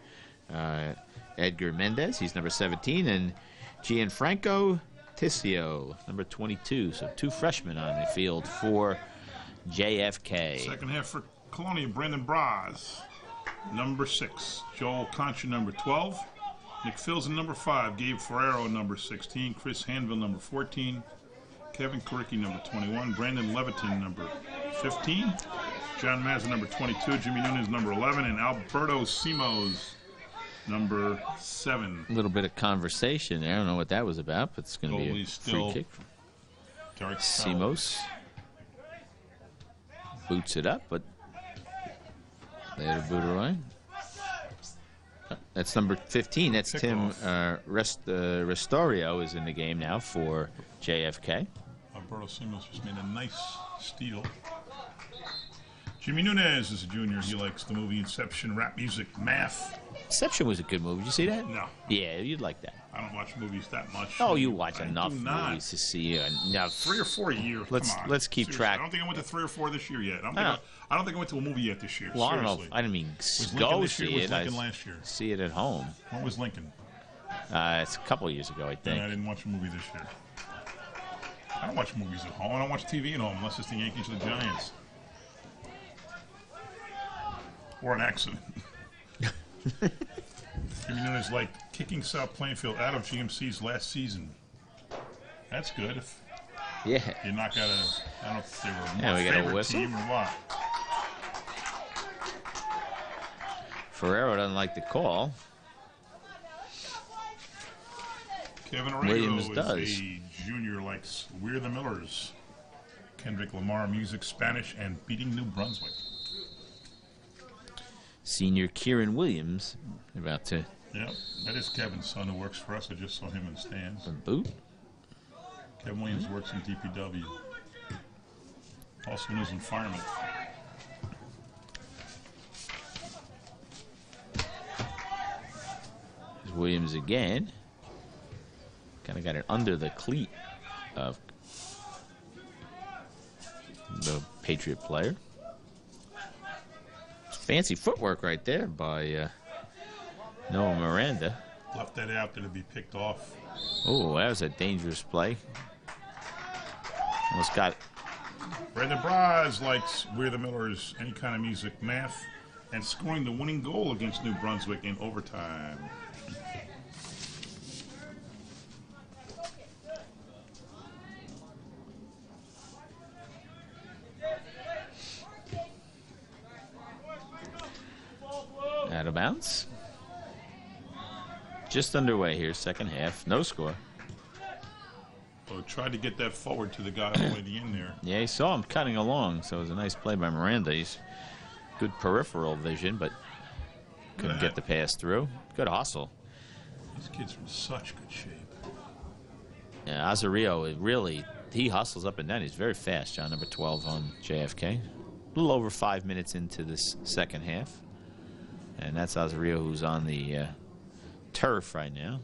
Edgar Mendez. He's number 17. And Gianfranco Tissio, number 22. So 2 freshmen on the field for JFK. Second half for Colonia, Brendan Braz. Number 6, Joel Concha, number 12. Nick Filson, number 5. Gabe Ferrero, number 16. Chris Hanville, number 14. Kevin Koricki, number 21. Brandon Leviton, number 15. John Mazza, number 22. Jimmy Nunes, number 11. And Alberto Simos, number 7. A little bit of conversation there. I don't know what that was about, but it's going to be a free kick. Derek Simos boots it up, but later Booteroy. That's number 15. That's Tim Restorio is in the game now for JFK. Alberto Simos just made a nice steal. Jimmy Nunes is a junior. He likes the movie Inception, rap music, math. Inception was a good movie. Did you see that? No. Yeah, you'd like that. I don't watch movies that much. Oh, you watch enough movies to see. Now 3 or 4 a year. Let's keep Seriously, track. I don't think I went to 3 or 4 this year yet. I don't think I went to a movie yet this year. Well, seriously. I don't know. I didn't mean was go this year, see was it. Lincoln last year? See it at home. When was Lincoln? It's a couple of years ago, I think. I didn't watch a movie this year. I don't watch movies at home. I don't watch TV at home unless it's the Yankees or the Giants. Or an accident. Jimmy Nunes like kicking South Plainfield out of GMC's last season. That's good. If Yeah. you knock out I don't know if they were Yeah, we got a favorite whistle. team or what. Ferrero doesn't like the call. Kevin Williams Orego does. is a junior, likes We're the Millers, Kendrick Lamar music, Spanish, and beating New Brunswick. Senior Kieran Williams about to Yep, that is Kevin's son who works for us. I just saw him in the stands. boot. Kevin Williams works in DPW. Also knows in firemen. Williams again. Kind of got it under the cleat of the Patriot player. Fancy footwork right there by Noah Miranda. Left that out there to be picked off. Oh, that was a dangerous play. Almost got it. Brandon Braz likes We're the Millers, Any Kind of Music, Math, and scoring the winning goal against New Brunswick in overtime. Out of bounds. Just underway here, second half. No score. So tried to get that forward to the guy all the way to the end there. Yeah, he saw him cutting along, so it was a nice play by Miranda. He's good peripheral vision, but couldn't get the pass through. Good hustle. These kids are in such good shape. Yeah, Azario, really, he hustles up and down. He's very fast, John, number 12 on JFK. A little over 5 minutes into this second half. And that's Azario, who's on the turf right now.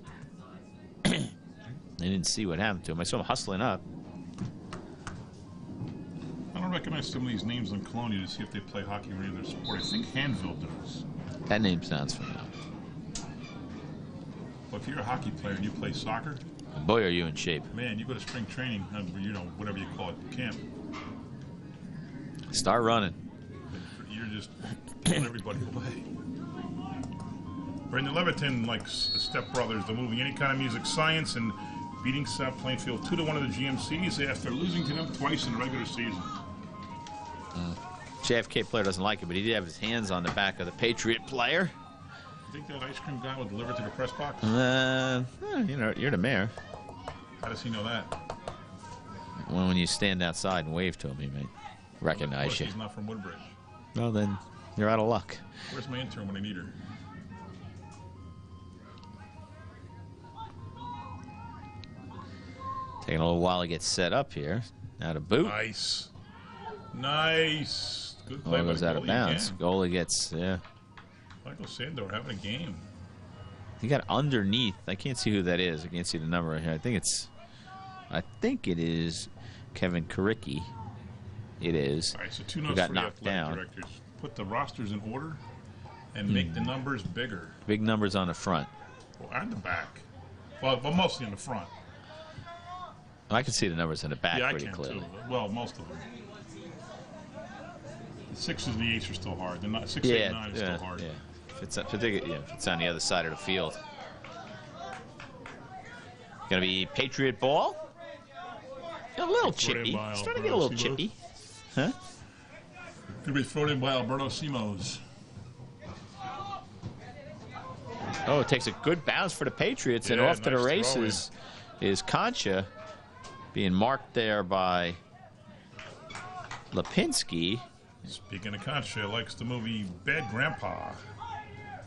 They didn't see what happened to him. I saw him hustling up. I don't recognize some of these names in Colonia to see if they play hockey or any other sport. I think Hanville does. That name sounds familiar. But if you're a hockey player and you play soccer, Boy, are you in shape. man, you go to spring training, you know, whatever you call it, camp. Start running. You're just pulling everybody away. Brendan Leviton likes the Step Brothers, the movie Any Kind of Music, Science, and beating South Plainfield 2-1 of the GMCs after losing to them twice in the regular season. JFK player doesn't like it, but he did have his hands on the back of the Patriot player. You think that ice cream guy would deliver to the press box? You know, you're the mayor. How does he know that? Well, when you stand outside and wave to him, he may recognize you. He's not from Woodbridge. Well, then you're out of luck. Where's my intern when I need her? Taking a little while to get set up here. Out of boot. Nice. Nice. Good play. Oh, goes out of bounds. Goalie gets, yeah. Michael Sandor having a game. He got underneath. I can't see who that is. I can't see the number right here. I think it is Kevin Karicki. It is. All right, so 2 notes got for the knocked athletic down. directors. Put the rosters in order and make the numbers bigger. Big numbers on the front. Well, and the back. Well, mostly in the front. I can see the numbers in the back Yeah, I pretty can clearly. too. Well, most of them. The 6s and the 8s are still hard. The 6, 8, and 9 is still hard. Yeah. If it's on the other side of the field. Gonna be Patriot ball. A little chippy. Starting to get a little chippy. Huh? Could be thrown in by Alberto Simos. Oh, it takes a good bounce for the Patriots, and Yeah, off to the nice races is Concha, being marked there by Lipinski. Speaking of Concha, likes the movie Bad Grandpa.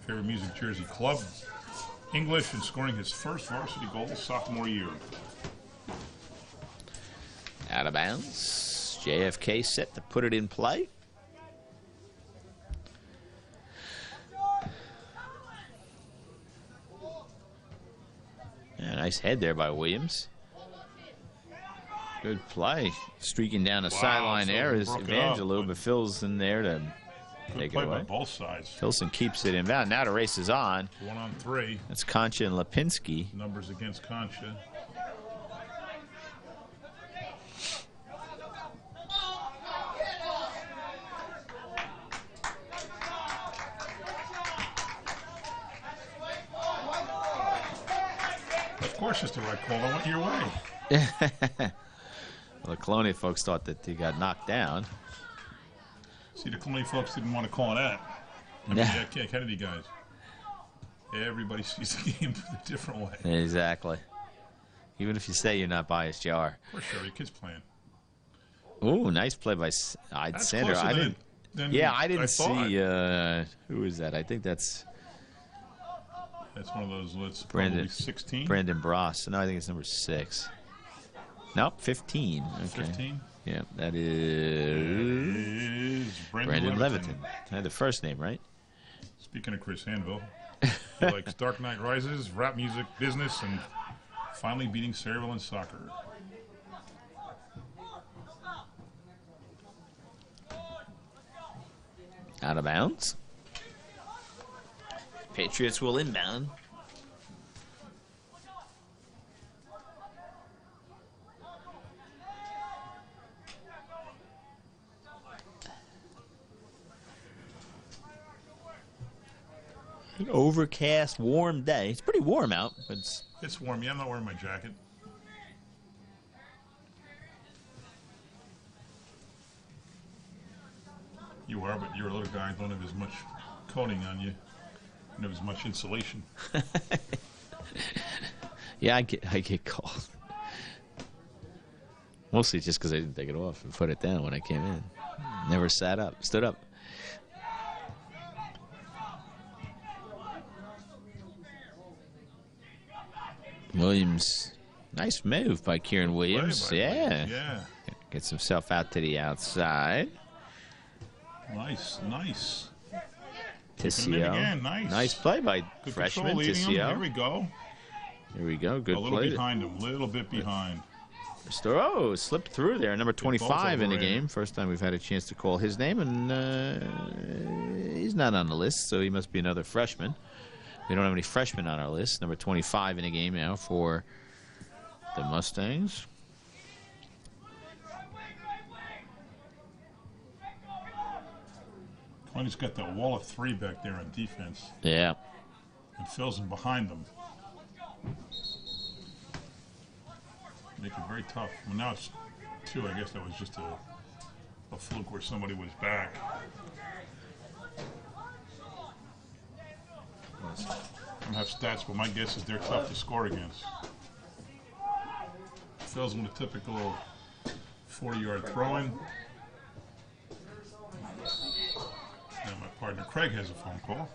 Favorite music jersey club. English, and scoring his first varsity goal sophomore year. Out of bounds. JFK set to put it in play. Yeah, nice head there by Williams. Good play. Streaking down the sideline so there is broke it Evangelou, up, but Phil's in there to Good take it play by away. both sides. Filson keeps it inbound. Now the race is on. 1-on-3. That's Concha and Lipinski. Numbers against Concha. Of course it's the right call. I went your way. Well, the Colonia folks thought that he got knocked down. See, the Colonia folks didn't want to call that. I mean, Yeah. the Kennedy guys. Everybody sees the game a different way. Exactly. Even if you say you're not biased, you are. For sure, your kid's playing. Ooh, nice play by I'd That's Sander. closer I than- didn't. than Yeah, I didn't thought. see. Who is that? I think that's That's one of those. Let's Brandon. probably 16. Brandon Bross. No, I think it's number 6. Nope, 15. Okay. 15. Yeah, that is Is Brandon Leviton. The first name, right? Speaking of Chris Hanville, He likes Dark Knight Rises, rap music, business, and finally beating cereal in soccer. Out of bounds. Patriots will inbound. An overcast, warm day. It's pretty warm out, but It's warm. Yeah, I'm not wearing my jacket. You are, but you're a little guy. Don't have as much coating on you. Don't have as much insulation. yeah, I get cold. Mostly just because I didn't take it off and put it down when I came in. Never stood up. Williams, nice move by Kieran Williams. Yeah. Gets himself out to the outside. Nice. Tissot. Again. Nice play by Good freshman control, Tissot. Here we go. Good A little play. behind him. Little bit behind. Oh, slipped through there. Number 25 in the overran. game. First time we've had a chance to call his name, and he's not on the list, so he must be another freshman. We don't have any freshmen on our list. Number 25 in the game now for the Mustangs. Colonia's got that wall of three back there on defense. Yeah. And fills them behind them. Make it very tough. Well, now it's two. I guess that was just a fluke where somebody was back. I don't have stats, but my guess is they're tough to score against. Fills them with a typical 40-yard throw-in. Now my partner Craig has a phone call.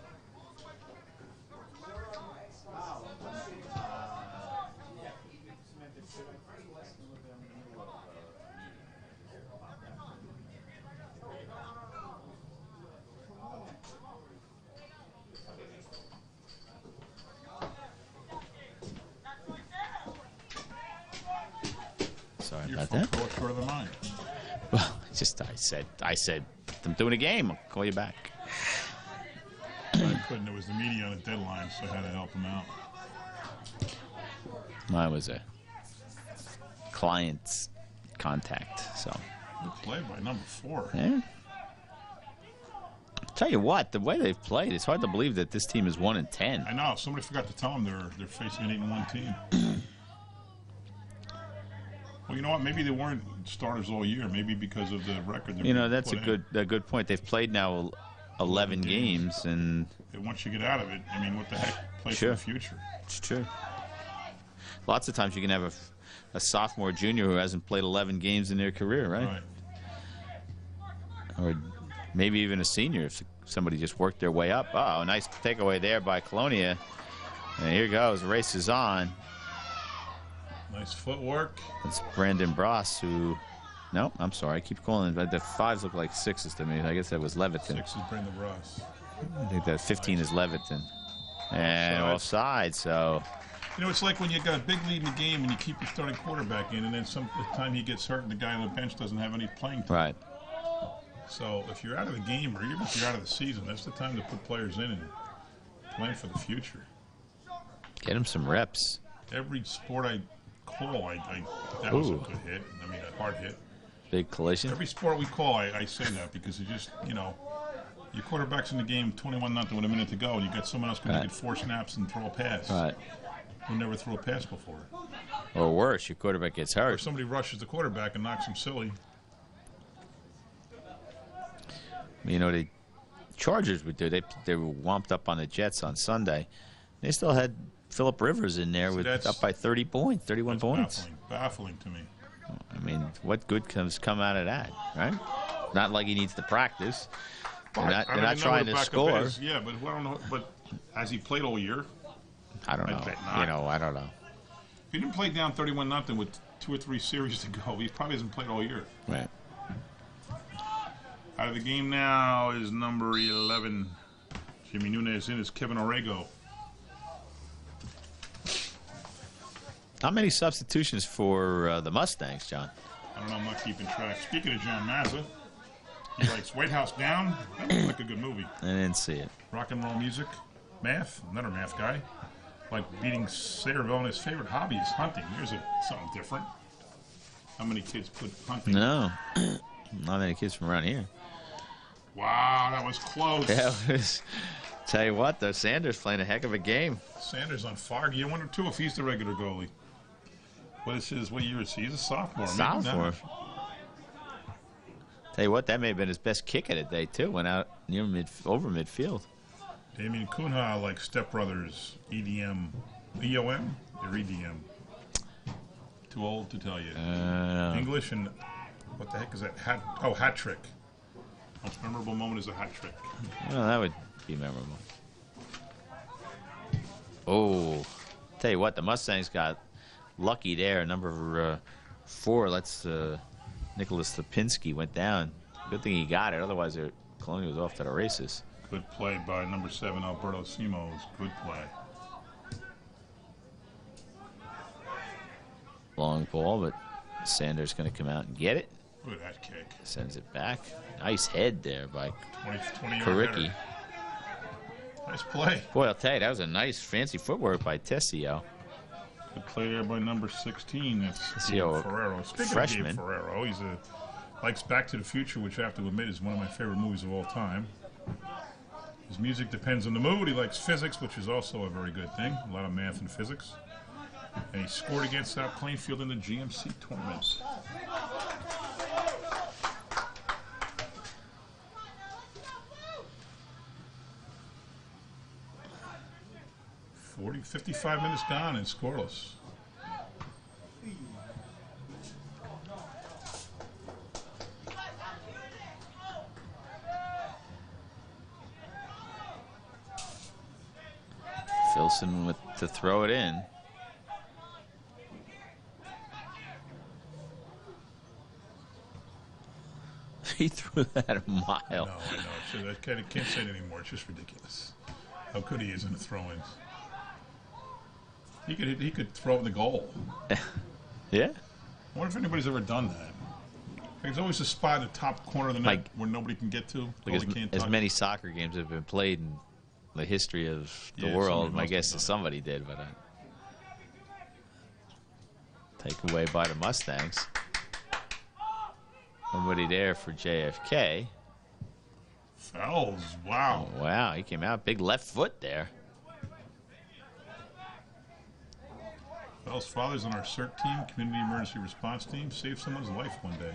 Sorry Your about phone that. call is shorter than mine. Well, I said, I'm doing a game. I'll call you back. I couldn't. It was the media on a deadline, so I had to help him out. Mine was a client's contact, so. Good play by number 4. Yeah. Tell you what, the way they've played, it's hard to believe that this team is 1-10. I know. Somebody forgot to tell them they're facing an 8-1 team. Well, you know what? Maybe they weren't starters all year. Maybe because of the record. You know, that's a good point. They've played now 11 games, and once you get out of it, I mean, what the heck? Play Sure. for the future. it's true. Lots of times you can have a sophomore, junior who hasn't played 11 games in their career, right? Or maybe even a senior if somebody just worked their way up. Oh, nice takeaway there by Colonia. And here goes. Race is on. Nice footwork. It's Brandon Bross who... No, I'm sorry. I keep calling it. The 5s look like 6s to me. I guess that was Leviton. 6 is Brandon Ross. I think that 15 is Leviton. And offside, so... You know, it's like when you got a big lead in the game and you keep your starting quarterback in, and then some time he gets hurt and the guy on the bench doesn't have any playing time. Right. So if you're out of the game, or even if you're out of the season, that's the time to put players in and plan for the future. Get him some reps. Every sport I call, that was a good hit. I mean, a hard hit. Big collision. Every sport we call, I say that because it just, you know, your quarterback's in the game 21-0 with a minute to go, and you got someone else going to get 4 snaps and throw a pass. Right. Who never threw a pass before. Or worse, your quarterback gets Or hurt. somebody rushes the quarterback and knocks him silly. You know, the Chargers would do. They were womped up on the Jets on Sunday. They still had Phillip Rivers in there up by 30 points, 31 points. Baffling to me. I mean, what good come out of that, right? Not like he needs to practice. They're not trying to score. Yeah, but I don't know. But has he played all year? I don't know. You know, I don't know. If he didn't play down 31-0 with 2 or 3 series to go, he probably hasn't played all year. Right. Out of the game now is number 11. Jimmy Nunez in is Kevin Orrego. How many substitutions for the Mustangs, John? I don't know. I'm not keeping track. Speaking of John Mazza, he likes White House Down. That looks like a good movie. I didn't see it. Rock and roll music. Math. Another math guy. Like beating Sayreville, and his favorite hobby is hunting. Here's something different. How many kids put hunting? No. Not many kids from around here. Wow, that was close. Yeah, it was. Tell you what, though, Sanders playing a heck of a game. Sanders on fire. You wonder, too, if he's the regular goalie. What year is he? He's a sophomore. Sophomore. Tell you what, that may have been his best kick of the day, too. Went out over midfield. Damian Kunha, like Step Brothers, EDM, EOM, or EDM. Too old to tell you. English and what the heck is that? Hat trick. Most memorable moment is a hat trick. Well, that would be memorable. Oh, tell you what, the Mustangs got lucky there. Number 4, that's Nicholas Lipinski went down. Good thing he got it. Otherwise, Colonia was off to the races. Good play by number 7, Alberto Simos. Good play. Long ball, but Sanders going to come out and get it. Look at that kick. Sends it back. Nice head there by 20 Karicki. Nice play. Boy, I'll tell you, that was a nice fancy footwork by Tessio. Good play there by number 16. That's Tessio, Ferrero. Speaking freshman. of Gabe Ferrero, he's likes Back to the Future, which I have to admit is one of my favorite movies of all time. His music depends on the mood. He likes physics, which is also a very good thing. A lot of math and physics. And he scored against South Plainfield in the GMC tournament. 55 minutes gone and scoreless. Filson to throw it in. He threw that a mile. No, I know. I can't say it anymore. It's just ridiculous. How good he is in the throw-ins. He could throw it in the goal. Yeah? I wonder if anybody's ever done that. There's always a spot in the top corner of the net where nobody can get to. Like as many soccer games have been played in the history of the world. My guess is somebody did, but taken away by the Mustangs. Nobody there for JFK. Fells, wow. Oh, wow, he came out. Big left foot there. Fells' father's on our CERT team, Community Emergency Response Team. Saved someone's life one day.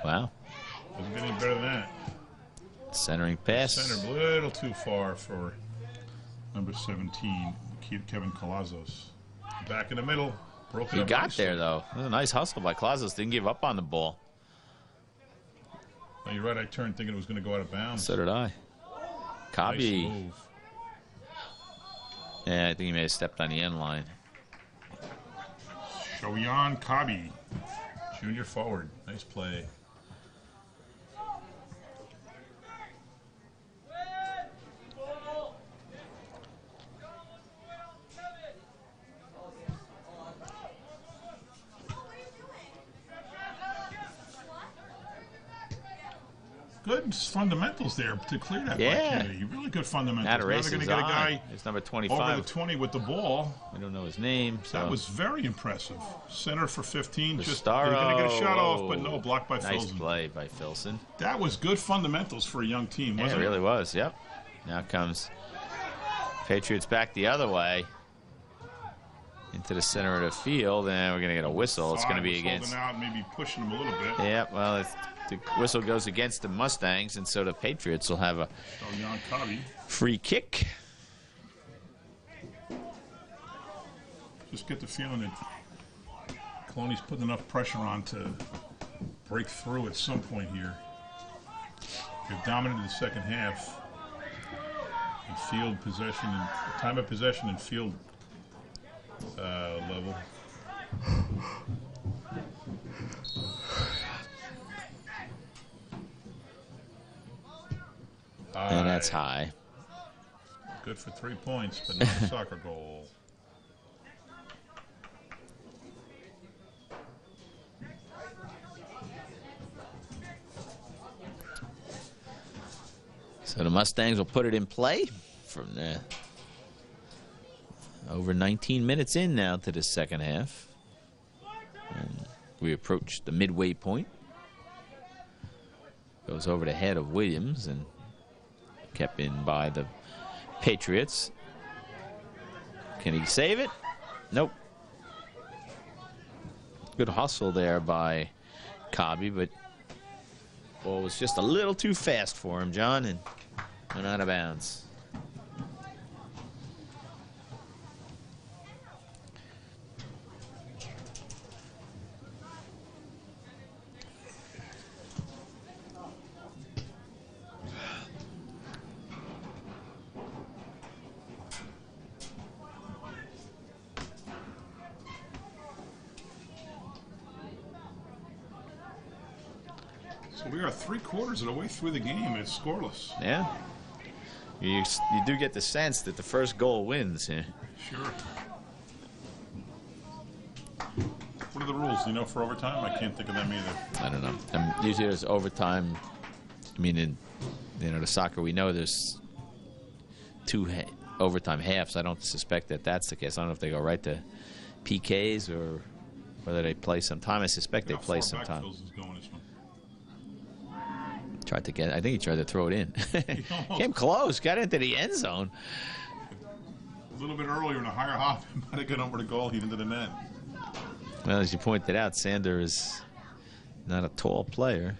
Wow. Doesn't get any better than that. Centering pass. Center a little too far for number 17, Kevin Colazos. Back in the middle. Broke it He up got nicely. there, though. It was a nice hustle by Colazos. Didn't give up on the ball. No, you're right. I turned thinking it was going to go out of bounds. So did I. Kabi. Nice move. Yeah, I think he may have stepped on the end line. Shoyan Kabi, junior forward. Nice play. Good fundamentals there to clear that by Kennedy. Really good fundamentals. Now they're going to get a guy it's number 25. over the 20 with the ball. We don't know his name. So. That was very impressive. Center for 15. Just going to get a shot off, but no, blocked by Nice Filson. play by Filson. That was good fundamentals for a young team, wasn't it? Really was, yep. Now comes Patriots back the other way into the center of the field, and we're going to get a whistle. It's going to be against. Out, maybe pushing them a little bit. Yeah, well, the whistle goes against the Mustangs, and so the Patriots will have a free kick. Just get the feeling that Colonia's putting enough pressure on to break through at some point here. They've dominated the second half in field possession and time of possession and field level. And that's high. Good for 3 points, but not a soccer goal. So the Mustangs will put it in play from there. Over 19 minutes in now to the second half. And we approach the midway point. Goes over the head of Williams and kept in by the Patriots. Can he save it? Nope. Good hustle there by Cobby, but ball was just a little too fast for him, John, and went out of bounds. So we are 3/4 of the way through the game, and it's scoreless. Yeah. You do get the sense that the first goal wins. Yeah. Sure. What are the rules? Do you know for overtime? I can't think of them either. I don't know. Usually there's overtime. I mean, in the soccer we know there's two overtime halves. I don't suspect that that's the case. I don't know if they go right to PKs or whether they play some time. I suspect they play some time. Tried to get. I think he tried to throw it in. Came close. Got into the end zone. A little bit earlier in a higher hop, might have got over the goal. He into the net. Well, as you pointed out, Sander is not a tall player.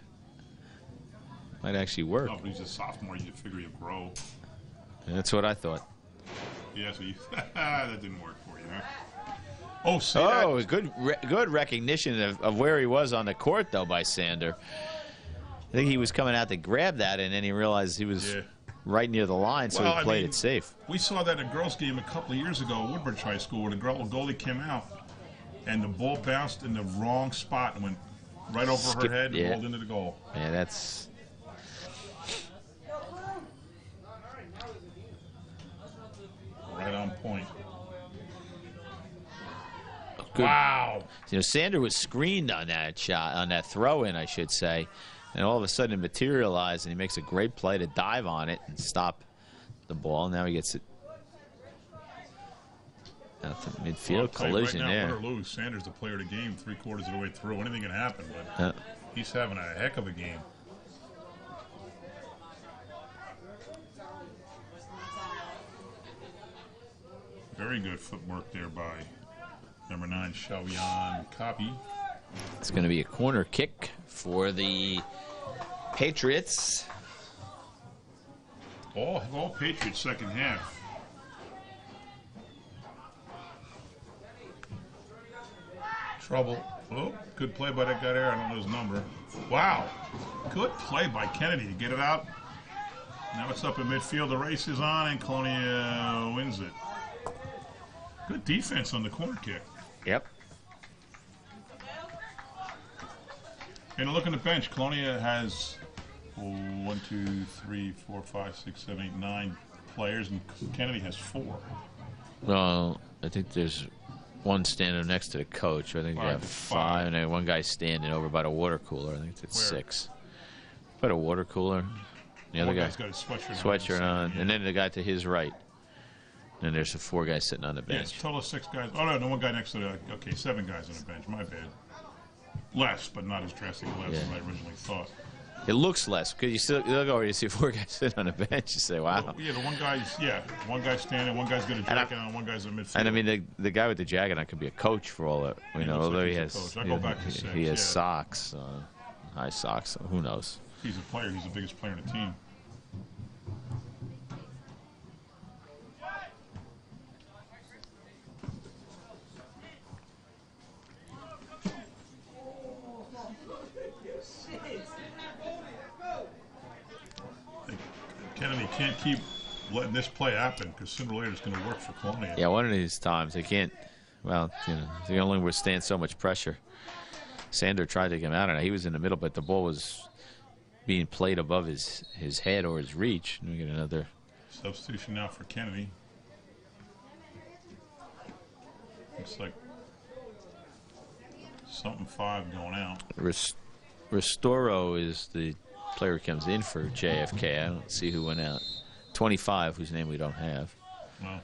Might actually work. No, but he's a sophomore. You figure he'll grow. That's what I thought. Yeah, so that didn't work for you, huh? Oh, see that? Good recognition of where he was on the court, though, by Sander. I think he was coming out to grab that, and then he realized he was right near the line, so he played it safe. We saw that in a girls' game a couple of years ago at Woodbridge High School where the goalie came out, and the ball bounced in the wrong spot and went right over her head and rolled into the goal. Yeah, that's... right on point. Good. Wow. Sander was screened on that shot, on that throw-in, I should say. And all of a sudden it materialized, and he makes a great play to dive on it and stop the ball. Now he gets it out to midfield. Collision right now, there. win or lose, Sanders the player of the game 3/4 of the way through. Anything can happen, but he's having a heck of a game. Very good footwork there by number 9, Shaoyan Copy. It's going to be a corner kick for the Patriots. All Patriots second half. Trouble. Oh, good play by that guy there. I don't know his number. Wow. Good play by Kennedy to get it out. Now it's up in midfield. The race is on, and Colonia wins it. Good defense on the corner kick. Yep. And look at the bench. Colonia has 1, 2, 3, 4, 5, 6, 7, 8, 9 players, and Kennedy has 4. Well, I think there's one standing next to the coach. I think they have 5, and then one guy standing over by the water cooler. I think that's 6. By the water cooler. The other guy's got his sweatshirt on, and then the guy to his right. And there's the 4 guys sitting on the bench. Yeah, total of 6 guys. Oh, no, one guy next to the... Okay, 7 guys on the bench. My bad. Less, but not as drastic less as I originally thought. It looks less, because you look over, you see 4 guys sitting on the bench, you say, wow. Well, yeah, the one guy's standing, one guy's got a jacket on, one guy's in midfield. And I mean, the guy with the jacket on could be a coach for all that. You know, although like he has, he has socks, high socks, so who knows. He's a player. He's the biggest player on the team. Kennedy can't keep letting this play happen because sooner or later it's going to work for Colonia. Yeah, one of these times they can't. Well, they can only withstand so much pressure. Sander tried to get him out, and he was in the middle, but the ball was being played above his head or his reach. And we get another substitution now for Kennedy. Looks like something 5 going out. Restoro is the player comes in for JFK. I don't see who went out. 25, whose name we don't have. Well,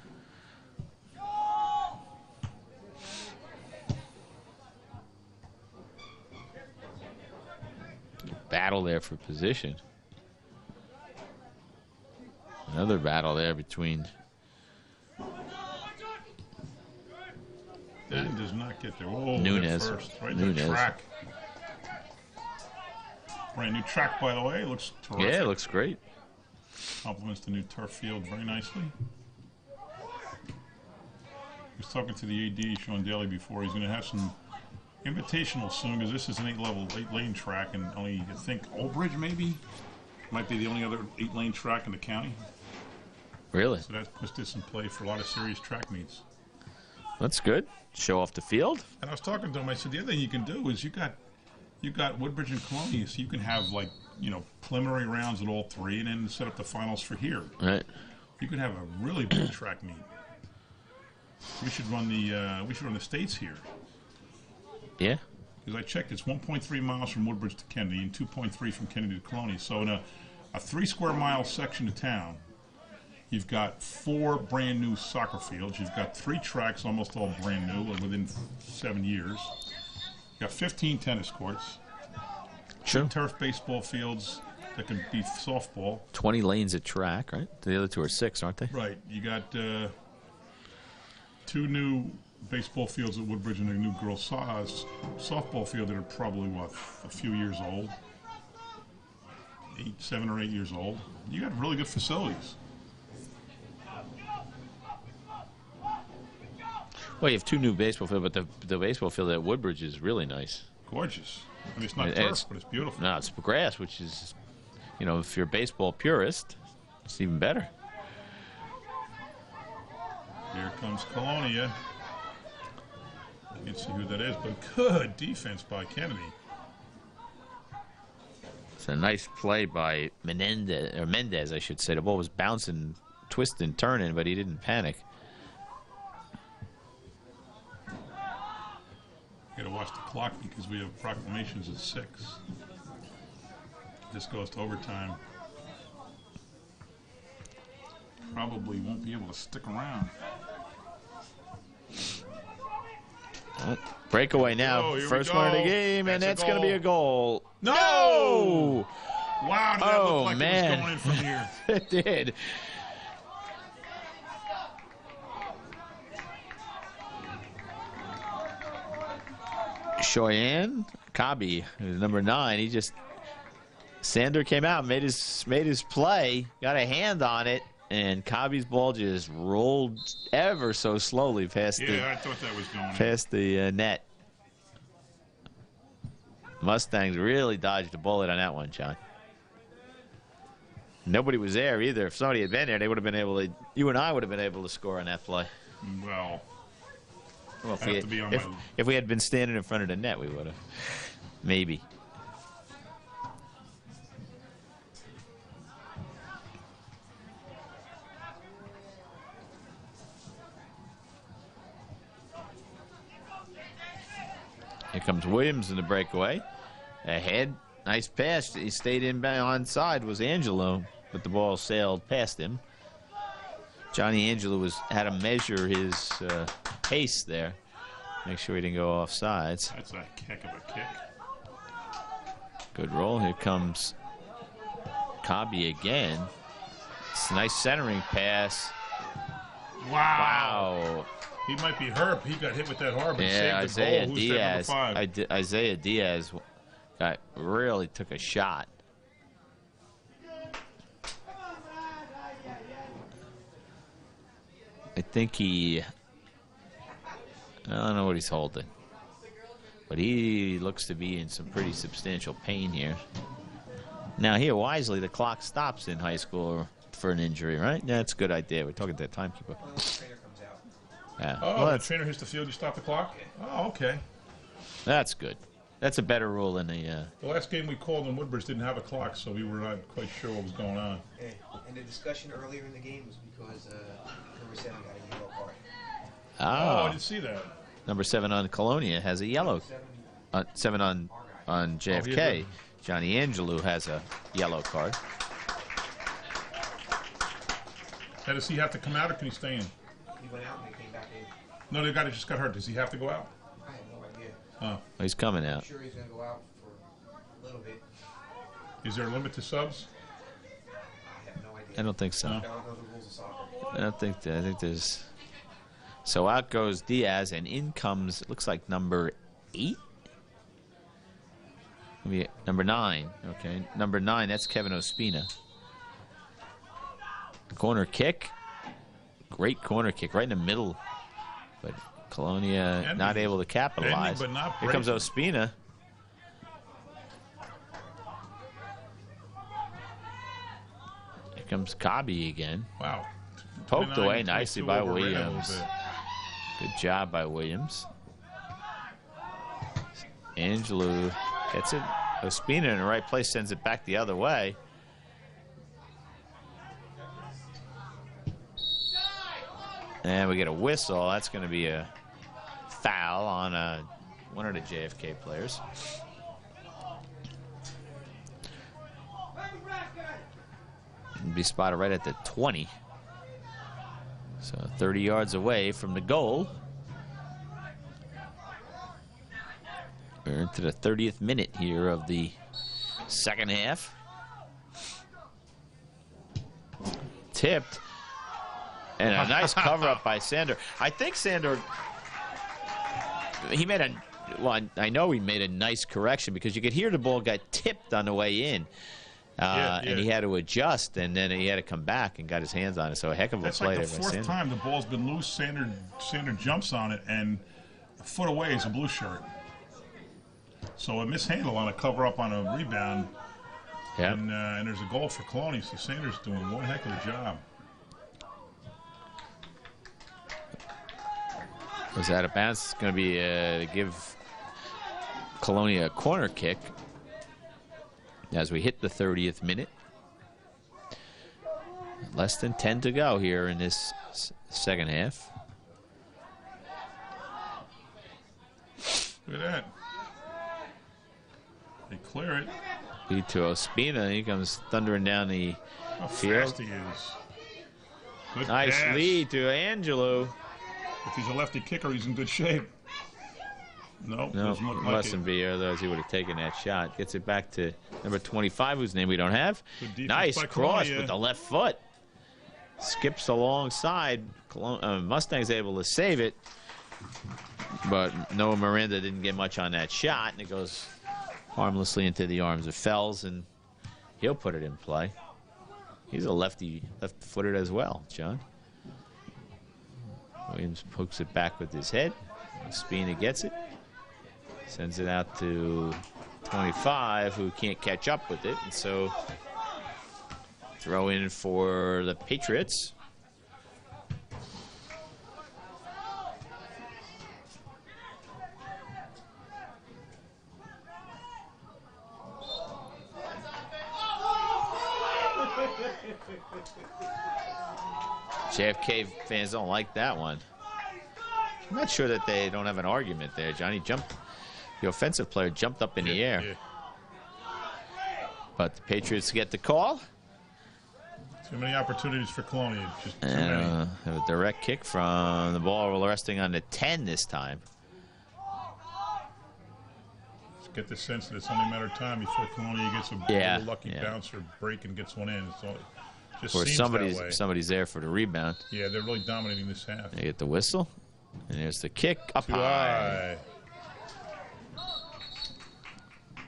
Battle there for position. Another battle there between. that does not get there. Oh, Nunez. First, right Nunez. there, track. Brand new track, by the way. Looks terrific. Yeah, it looks great. Complements the new turf field very nicely. He was talking to the AD, Sean Daly, before. He's going to have some invitational soon because this is an 8-lane track, and only, I think, Old Bridge maybe might be the only other 8-lane track in the county. Really? So that puts this in play for a lot of serious track meets. That's good. Show off the field. And I was talking to him. I said the other thing you can do is you got Woodbridge and Colonia, so you can have preliminary rounds at all three, and then set up the finals for here. Right. You could have a really big track meet. We should run the states here. Yeah. Because I checked, it's 1.3 miles from Woodbridge to Kennedy and 2.3 from Kennedy to Colonia. So in a 3 square mile section of town, you've got 4 brand new soccer fields. You've got 3 tracks, almost all brand new, within 7 years. You've got 15 tennis courts. Sure. 2 turf baseball fields that can be softball. 20 lanes at track, right? The other 2 are 6, aren't they? Right. You got 2 new baseball fields at Woodbridge and a new girls' softball field that are probably, a few years old. 7 or 8 years old. You got really good facilities. Well, you have 2 new baseball fields, but the baseball field at Woodbridge is really nice. Gorgeous. I mean, it's not turf, but it's beautiful. No, it's grass, which is, if you're a baseball purist, it's even better. Here comes Colonia. I can't see who that is, but good defense by Kennedy. It's a nice play by Mendez, I should say. The ball was bouncing, twisting, turning, but he didn't panic. Got to watch the clock because we have proclamations at 6. This goes to overtime. Probably won't be able to stick around. Breakaway now. Oh, here First we one of go. the game, and That's that's a going to be a goal. No! Wow, did that Oh, look like man. it was going in from here? It did. Cheyenne Kabi, who's number 9, Sander came out, made his play, got a hand on it, and Kabi's ball just rolled ever so slowly past I thought that was going in. past the net. Mustangs really dodged a bullet on that one, John. Nobody was there either. If somebody had been there, they would have been able to. You and I would have been able to score on that play. Well, if we had been standing in front of the net, we would have. Maybe. Here comes Williams in the breakaway. Ahead. Nice pass. He stayed in onside was Angelo, but the ball sailed past him. Johnny Angelo had to measure his pace there. Make sure he didn't go off sides. That's a heck of a kick. Good roll. Here comes Kabi again. It's a nice centering pass. Wow. He might be hurt. He got hit with that hard, but saved the goal. Who's that number 5? Isaiah Diaz really took a shot. I think I don't know what he's holding, but he looks to be in some pretty substantial pain here. Now here, wisely, the clock stops in high school for an injury, right? Yeah, that's a good idea. We're talking to that timekeeper. Well, the trainer comes out. Yeah. Oh, the trainer hits the field, you stop the clock? Oh, okay. That's good. That's a better rule than the... The last game we called in Woodbridge didn't have a clock, so we were not quite sure what was going on. And the discussion earlier in the game was because number 7 got a yellow card. Oh, I didn't see that. Number 7 on Colonia has a yellow. 7 on JFK. Johnny Angelou has a yellow card. Now, does he have to come out or can he stay in? He went out and he came back in. No, the guy that just got hurt. Does he have to go out? I have no idea. Oh. He's coming I'm out. sure he's going to go out for a little bit. Is there a limit to subs? I have no idea. I don't think so. No. I don't know the rules of soccer. I don't think that. I think there's. So out goes Diaz, and in comes, it looks like number 8? Maybe number 9. Okay. Number 9, that's Kevin Ospina. Corner kick. Great corner kick right in the middle. But Colonia Ending. not able to capitalize. Ending, but not Here comes breaking. Ospina. Here comes Cobby again. Wow. Poked 29, away nicely 22 by over Red a little Williams. bit. Good job by Williams. Angelou gets it. Ospina in the right place, sends it back the other way. And we get a whistle. That's going to be a foul on one of the JFK players. Be spotted right at the 20. So 30 yards away from the goal. We're into the 30th minute here of the second half. Tipped. And a nice cover up by Sander. I think Sander, he made a, well, I know he made a nice correction because you could hear the ball got tipped on the way in. And he had to adjust, and then he had to come back and got his hands on it. So a heck of a That's play like the there by fourth Sander. time the ball's been loose. Sander jumps on it, and a foot away is a blue shirt. So a mishandle on a cover up on a rebound, Yeah. and there's a goal for Colonia. So Sanders doing one heck of a job. Was out of bounds. It's going to be to give Colonia a corner kick as we hit the 30th minute. Less than 10 to go here in this second half. Look at that. They clear it. Lead to Ospina. He comes thundering down the How field. fast he is. Good Nice pass. lead to Angelou. If he's a lefty kicker, he's in good shape. No, No, doesn't look like mustn't it. be, otherwise he would have taken that shot. Gets it back to number 25, whose name we don't have. Good defense Nice by cross Colonia. with the left foot. Skips alongside. Mustang's able to save it. But Noah Miranda didn't get much on that shot, and it goes harmlessly into the arms of Fells, and he'll put it in play. He's a left-footed as well, John. Williams pokes it back with his head. Ospina gets it. Sends it out to 25, who can't catch up with it. And so throw in for the Patriots. JFK fans don't like that one. I'm not sure that they don't have an argument there, Johnny. The offensive player jumped up in the air. Yeah. But the Patriots get the call. Too many opportunities for Colonia. Just too And many. have a direct kick from the ball resting on the 10 this time. Just get the sense that it's only a matter of time before Colonia gets a Yeah, little lucky yeah. bounce or break and gets one in. It's all, just Or seems that way. somebody's there for the rebound. Yeah, they're really dominating this half. They get the whistle. And there's the kick up Too high. high.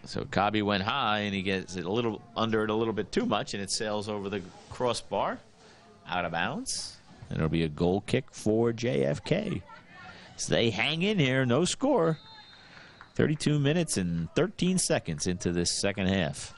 So Cobby went high, and he gets it under it a little bit too much, and it sails over the crossbar, out of bounds. And it'll be a goal kick for JFK. So they hang in here, no score. 32 minutes and 13 seconds into this second half.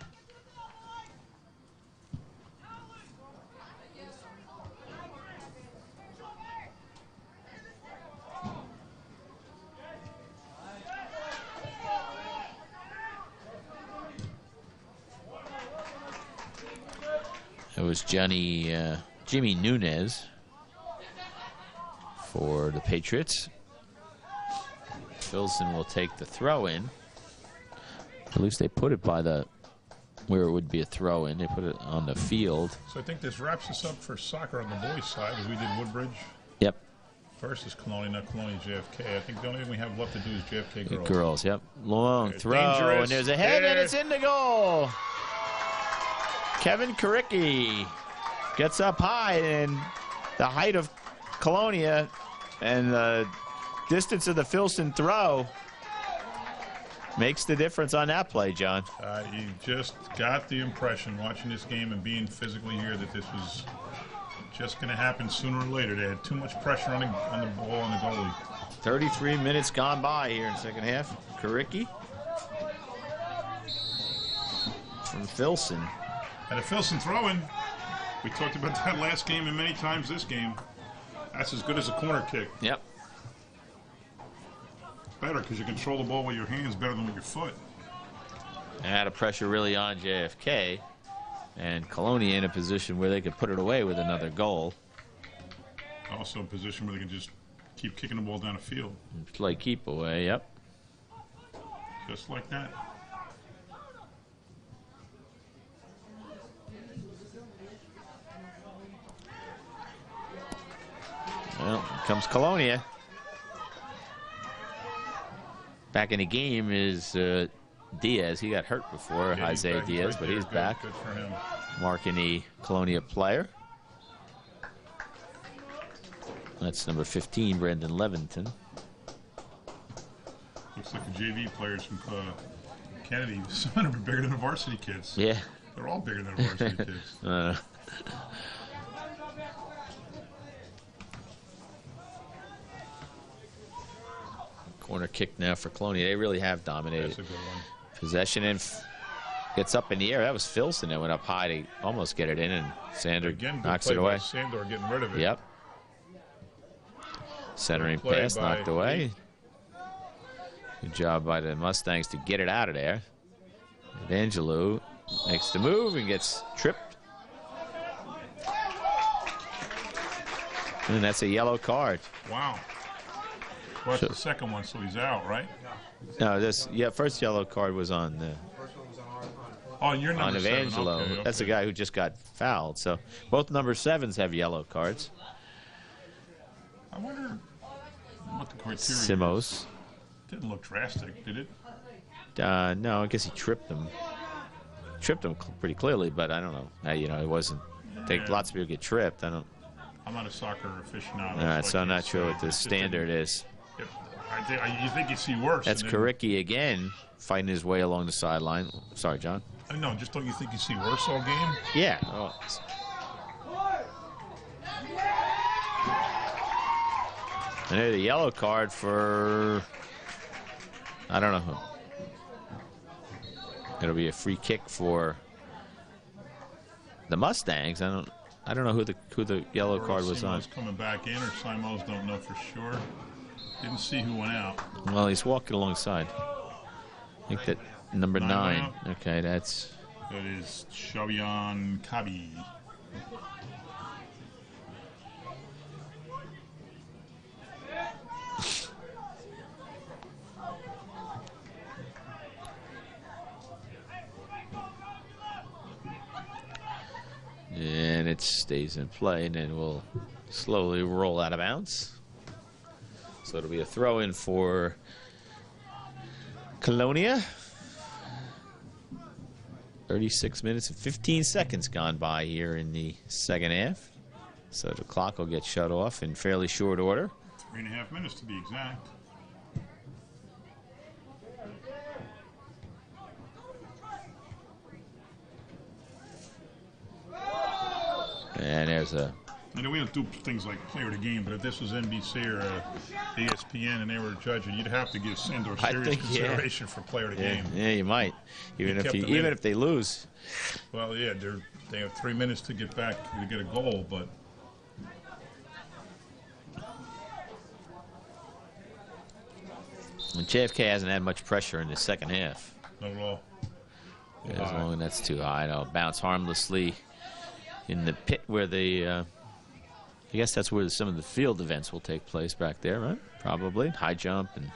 It was Jimmy Nunez for the Patriots. Filson will take the throw in. At least they put it by the where it would be a throw-in. They put it on the field. So I think this wraps us up for soccer on the boys' side, as we did Woodbridge Yep. versus Colonia, not Colonia JFK. I think the only thing we have left to do is JFK girls. Girls, yep. Long There's throw, dangerous. and there's a head, and There. it's in the goal. Kevin Karicki gets up high, and the height of Colonia and the distance of the Filson throw makes the difference on that play, John. You just got the impression, watching this game and being physically here, that this was just going to happen sooner or later. They had too much pressure on the ball and the goalie. 33 minutes gone by here in the second half. Karicki from Filson. And a Filson throw-in, we talked about that last game and many times this game. That's as good as a corner kick. Yep. Better because you control the ball with your hands better than with your foot. And out of pressure really on JFK. And Colonia in a position where they could put it away with another goal. Also a position where they can just keep kicking the ball down the field. Play keep away, yep. Just like that. Well, here comes Colonia. Back in the game is Diaz. He got hurt before, Yeah, he's Isaiah back. Diaz, Right but there. he's Good- back. Good for him. Marking the Colonia player. That's number 15, Brandon Levington. Looks like the JV players from Kennedy. Some of them are bigger than the varsity kids. Yeah. They're all bigger than the varsity kids. Corner kick now for Colonia. They really have dominated That's a good one. possession, and gets up in the air. That was Filson that went up high to almost get it in, and Sander Again, good knocks play it by away. Sandor getting rid of it. Yep. Centering play pass by knocked away. Good job by the Mustangs to get it out of there. And Angelou makes the move and gets tripped. And that's a yellow card. Wow. Well, that's the second one, so he's out, right? No, first yellow card was on the First one was on our Oh, you're on number 7. Evangelo. Okay, That's the okay. guy who just got fouled. So both number 7s have yellow cards. I wonder what the criteria Simos. is. Didn't look drastic, did it? No, I guess he tripped him. Tripped him pretty clearly, but I don't know. It wasn't. Lots of people get tripped. I'm not a soccer aficionado. All right, so I'm you not sure said. what the It just standard didn't- is. You think you see worse. That's and then- Karicki again, fighting his way along the sideline. Sorry, John. No, just don't you think you see worse all game? Yeah. And there's a yellow card for, I don't know who. It'll be a free kick for the Mustangs. I don't know who the yellow card was on. Simo's coming back in, or Simos, don't know for sure. Didn't see who went out. Well, he's walking alongside. I think that number 9. Okay, that's. That is Shavian Kabi. And it stays in play, and then we'll slowly roll out of bounds. So it'll be a throw in for Colonia. 36 minutes and 15 seconds gone by here in the second half. So the clock will get shut off in fairly short order. 3.5 minutes to be exact. And there's a. We don't do things like player of the game, but if this was NBC or ESPN and they were judging, you'd have to give Sandor serious consideration for player of the game. Yeah, you might. Even if they lose. Well, yeah, they have 3 minutes to get back to get a goal, but And JFK hasn't had much pressure in the second half. not at all. As long as that's too high, it'll bounce harmlessly in the pit where I guess that's where some of the field events will take place back there, right? Probably high jump and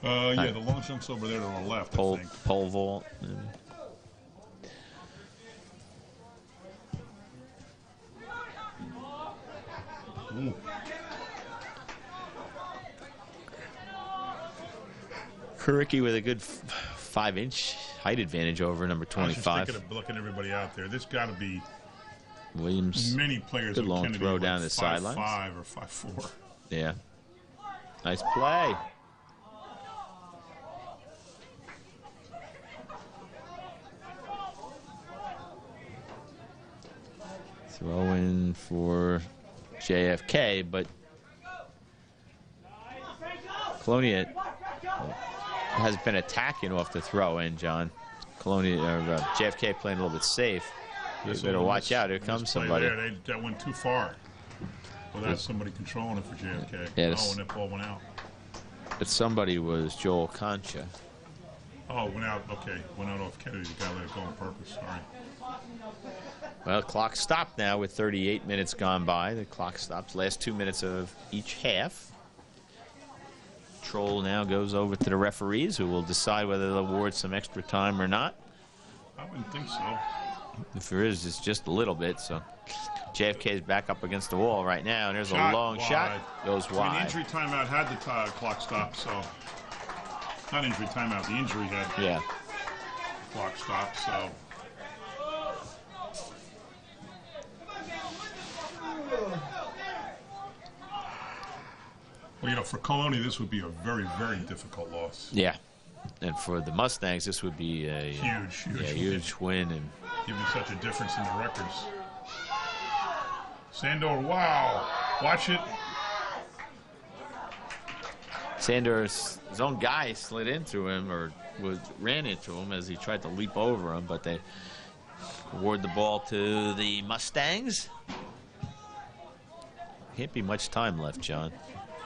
Yeah, the long jump's over there to the left, I think. pole vault. Ooh. Kuricki with a good 5-inch height advantage over number I was just 25. thinking of looking at everybody out there. There's got to be Williams. many players Good with long Kennedy throw like down the 5'5" sidelines. or 5'4". Yeah. Nice play. Throw in for JFK, but Colonia has been attacking off the throw in, John. Colonia or JFK playing a little bit safe. You better watch out. Here comes somebody. There, that went too far without somebody controlling it for JFK. Yes. Oh, and that ball went out. But somebody was Joel Concha. Oh, it went out. Okay, went out off Kennedy. The guy let it go on purpose. Sorry. Well, clock stopped now with 38 minutes gone by. The clock stops. Last 2 minutes of each half. Troll now goes over to the referees, who will decide whether they'll award some extra time or not. I wouldn't think so. If there is, it's just a little bit. So JFK is back up against the wall right now, and there's a long shot. Goes I mean, wide. injury timeout had the clock stop, so not injury timeout. The injury had Yeah. clock stop. So well, you know, for Colonia, this would be a very, very difficult loss. Yeah. And for the Mustangs, this would be a Huge win. And given such a difference in the records. Sandor, wow. Watch it. Sandor's his own guy slid into him or ran into him as he tried to leap over him, but they award the ball to the Mustangs. Can't be much time left, John.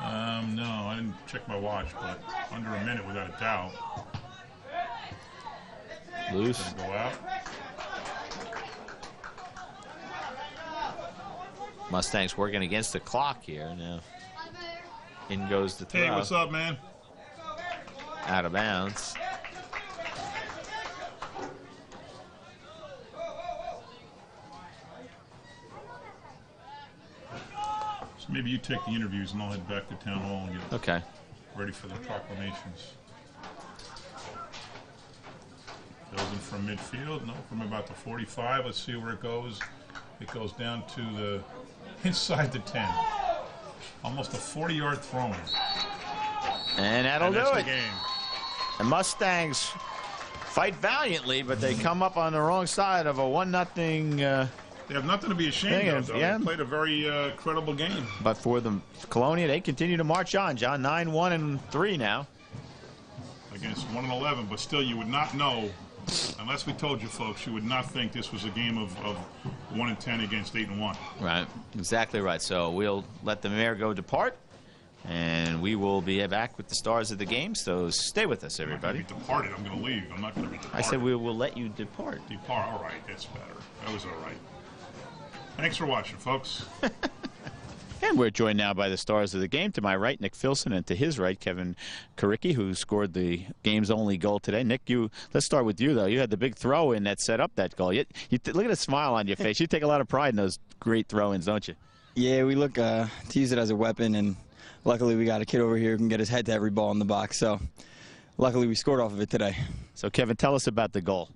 No, I didn't check my watch, but under a minute without a doubt. Loose. Gonna go out. Mustangs working against the clock here now. In goes the throw. Hey, what's up, man? Out of bounds. So maybe you take the interviews and I'll head back to town hall and get Okay. ready for the proclamations. Goes in from midfield. No, from about the 45. Let's see where it goes. It goes down to the inside the 10. Almost a 40-yard throw-in. And that'll And do that's the it. game. The Mustangs fight valiantly, but they come up on the wrong side of a 1-0. They have nothing to be ashamed of, though. Yeah. They played a very credible game. But for the Colonia, they continue to march on. John, 9-1-3 now. Against 1-11, but still you would not know, unless we told you folks, you would not think this was a game of 1-10 against 8-1. Right, exactly right. So we'll let the mayor go depart, and we will be back with the stars of the game. So stay with us, I'm not everybody. going to be departed. I'm going to leave. I'm not going to be departed. I said we will let you depart. Depart. All right, that's better. That was all right. Thanks for watching, folks. And we're joined now by the stars of the game. To my right, Nick Filson, and to his right, Kevin Kuricki, who scored the game's only goal today. Nick, let's start with you, though. You had the big throw-in that set up that goal. Look at the smile on your face. You take a lot of pride in those great throw-ins, don't you? Yeah, we look to use it as a weapon, and luckily we got a kid over here who can get his head to every ball in the box. So luckily we scored off of it today. So, Kevin, tell us about the goal.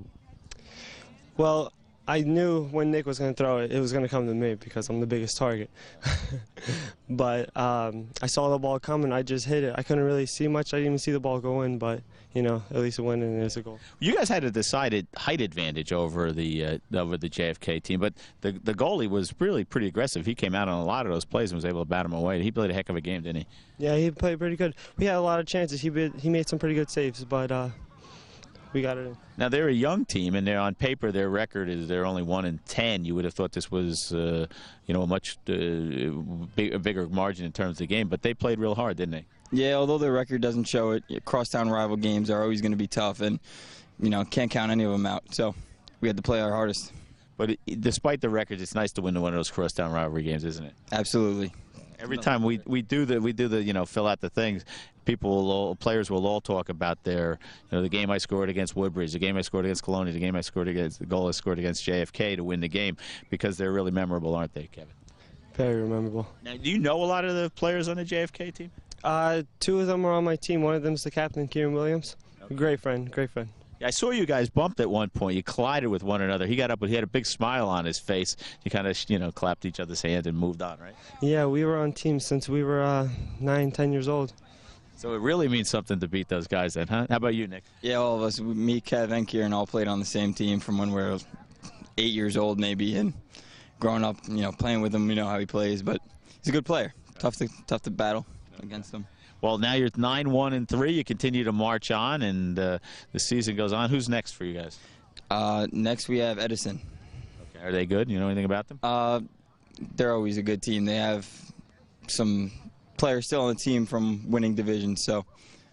Well, I knew when Nick was going to throw it, it was going to come to me because I'm the biggest target. But I saw the ball coming. I just hit it. I couldn't really see much. I didn't even see the ball go in, but, you know, at least it went in and it's a goal. You guys had a decided height advantage over the JFK team, but the goalie was really pretty aggressive. He came out on a lot of those plays and was able to bat them away. He played a heck of a game, didn't he? Yeah, he played pretty good. We had a lot of chances. He made some pretty good saves, but we got it in. Now, they're a young team, and on paper their record is they're only 1-10. You would have thought this was a much bigger margin in terms of the game, but they played real hard, didn't they? Yeah, although the record doesn't show it, crosstown rival games are always going to be tough, and, you know, can't count any of them out. So we had to play our hardest. But despite the records, it's nice to win one of those crosstown rivalry games, isn't it? Absolutely. Every time we do the fill out the things, players will all talk about the game I scored against Woodbridge, the game I scored against Colonia, the game I scored against, the goal I scored against JFK to win the game, because they're really memorable, aren't they, Kevin? Very memorable. Now, do you know a lot of the players on the JFK team? 2 of them are on my team. One of them is the captain, Kieran Williams. Okay. Great friend, great friend. Yeah, I saw you guys bumped at one point. You collided with one another. He got up, but he had a big smile on his face. You kind of, clapped each other's hand and moved on, right? Yeah, we were on teams since we were 9, 10 years old. So it really means something to beat those guys then, huh? How about you, Nick? Yeah, all of us, me, Kev, and Kieran all played on the same team from when we were 8 years old maybe, and growing up, playing with him, we know how he plays, but he's a good player. Tough to battle against him. Well, now you're 9-1-3. You continue to march on, and the season goes on. Who's next for you guys? Next we have Edison. Okay. Are they good? You know anything about them? They're always a good team. They have some players still on the team from winning divisions, so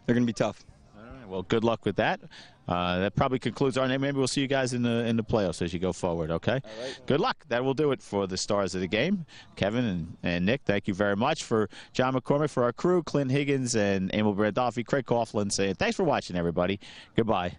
they're going to be tough. All right. Well, good luck with that. That probably concludes our name. Maybe we'll see you guys in the playoffs as you go forward, okay? All right. Good luck. That will do it for the stars of the game. Kevin and Nick, thank you very much. For John McCormick, for our crew, Clint Higgins and Emil Brandolfi, Craig Coughlin saying thanks for watching, everybody. Goodbye.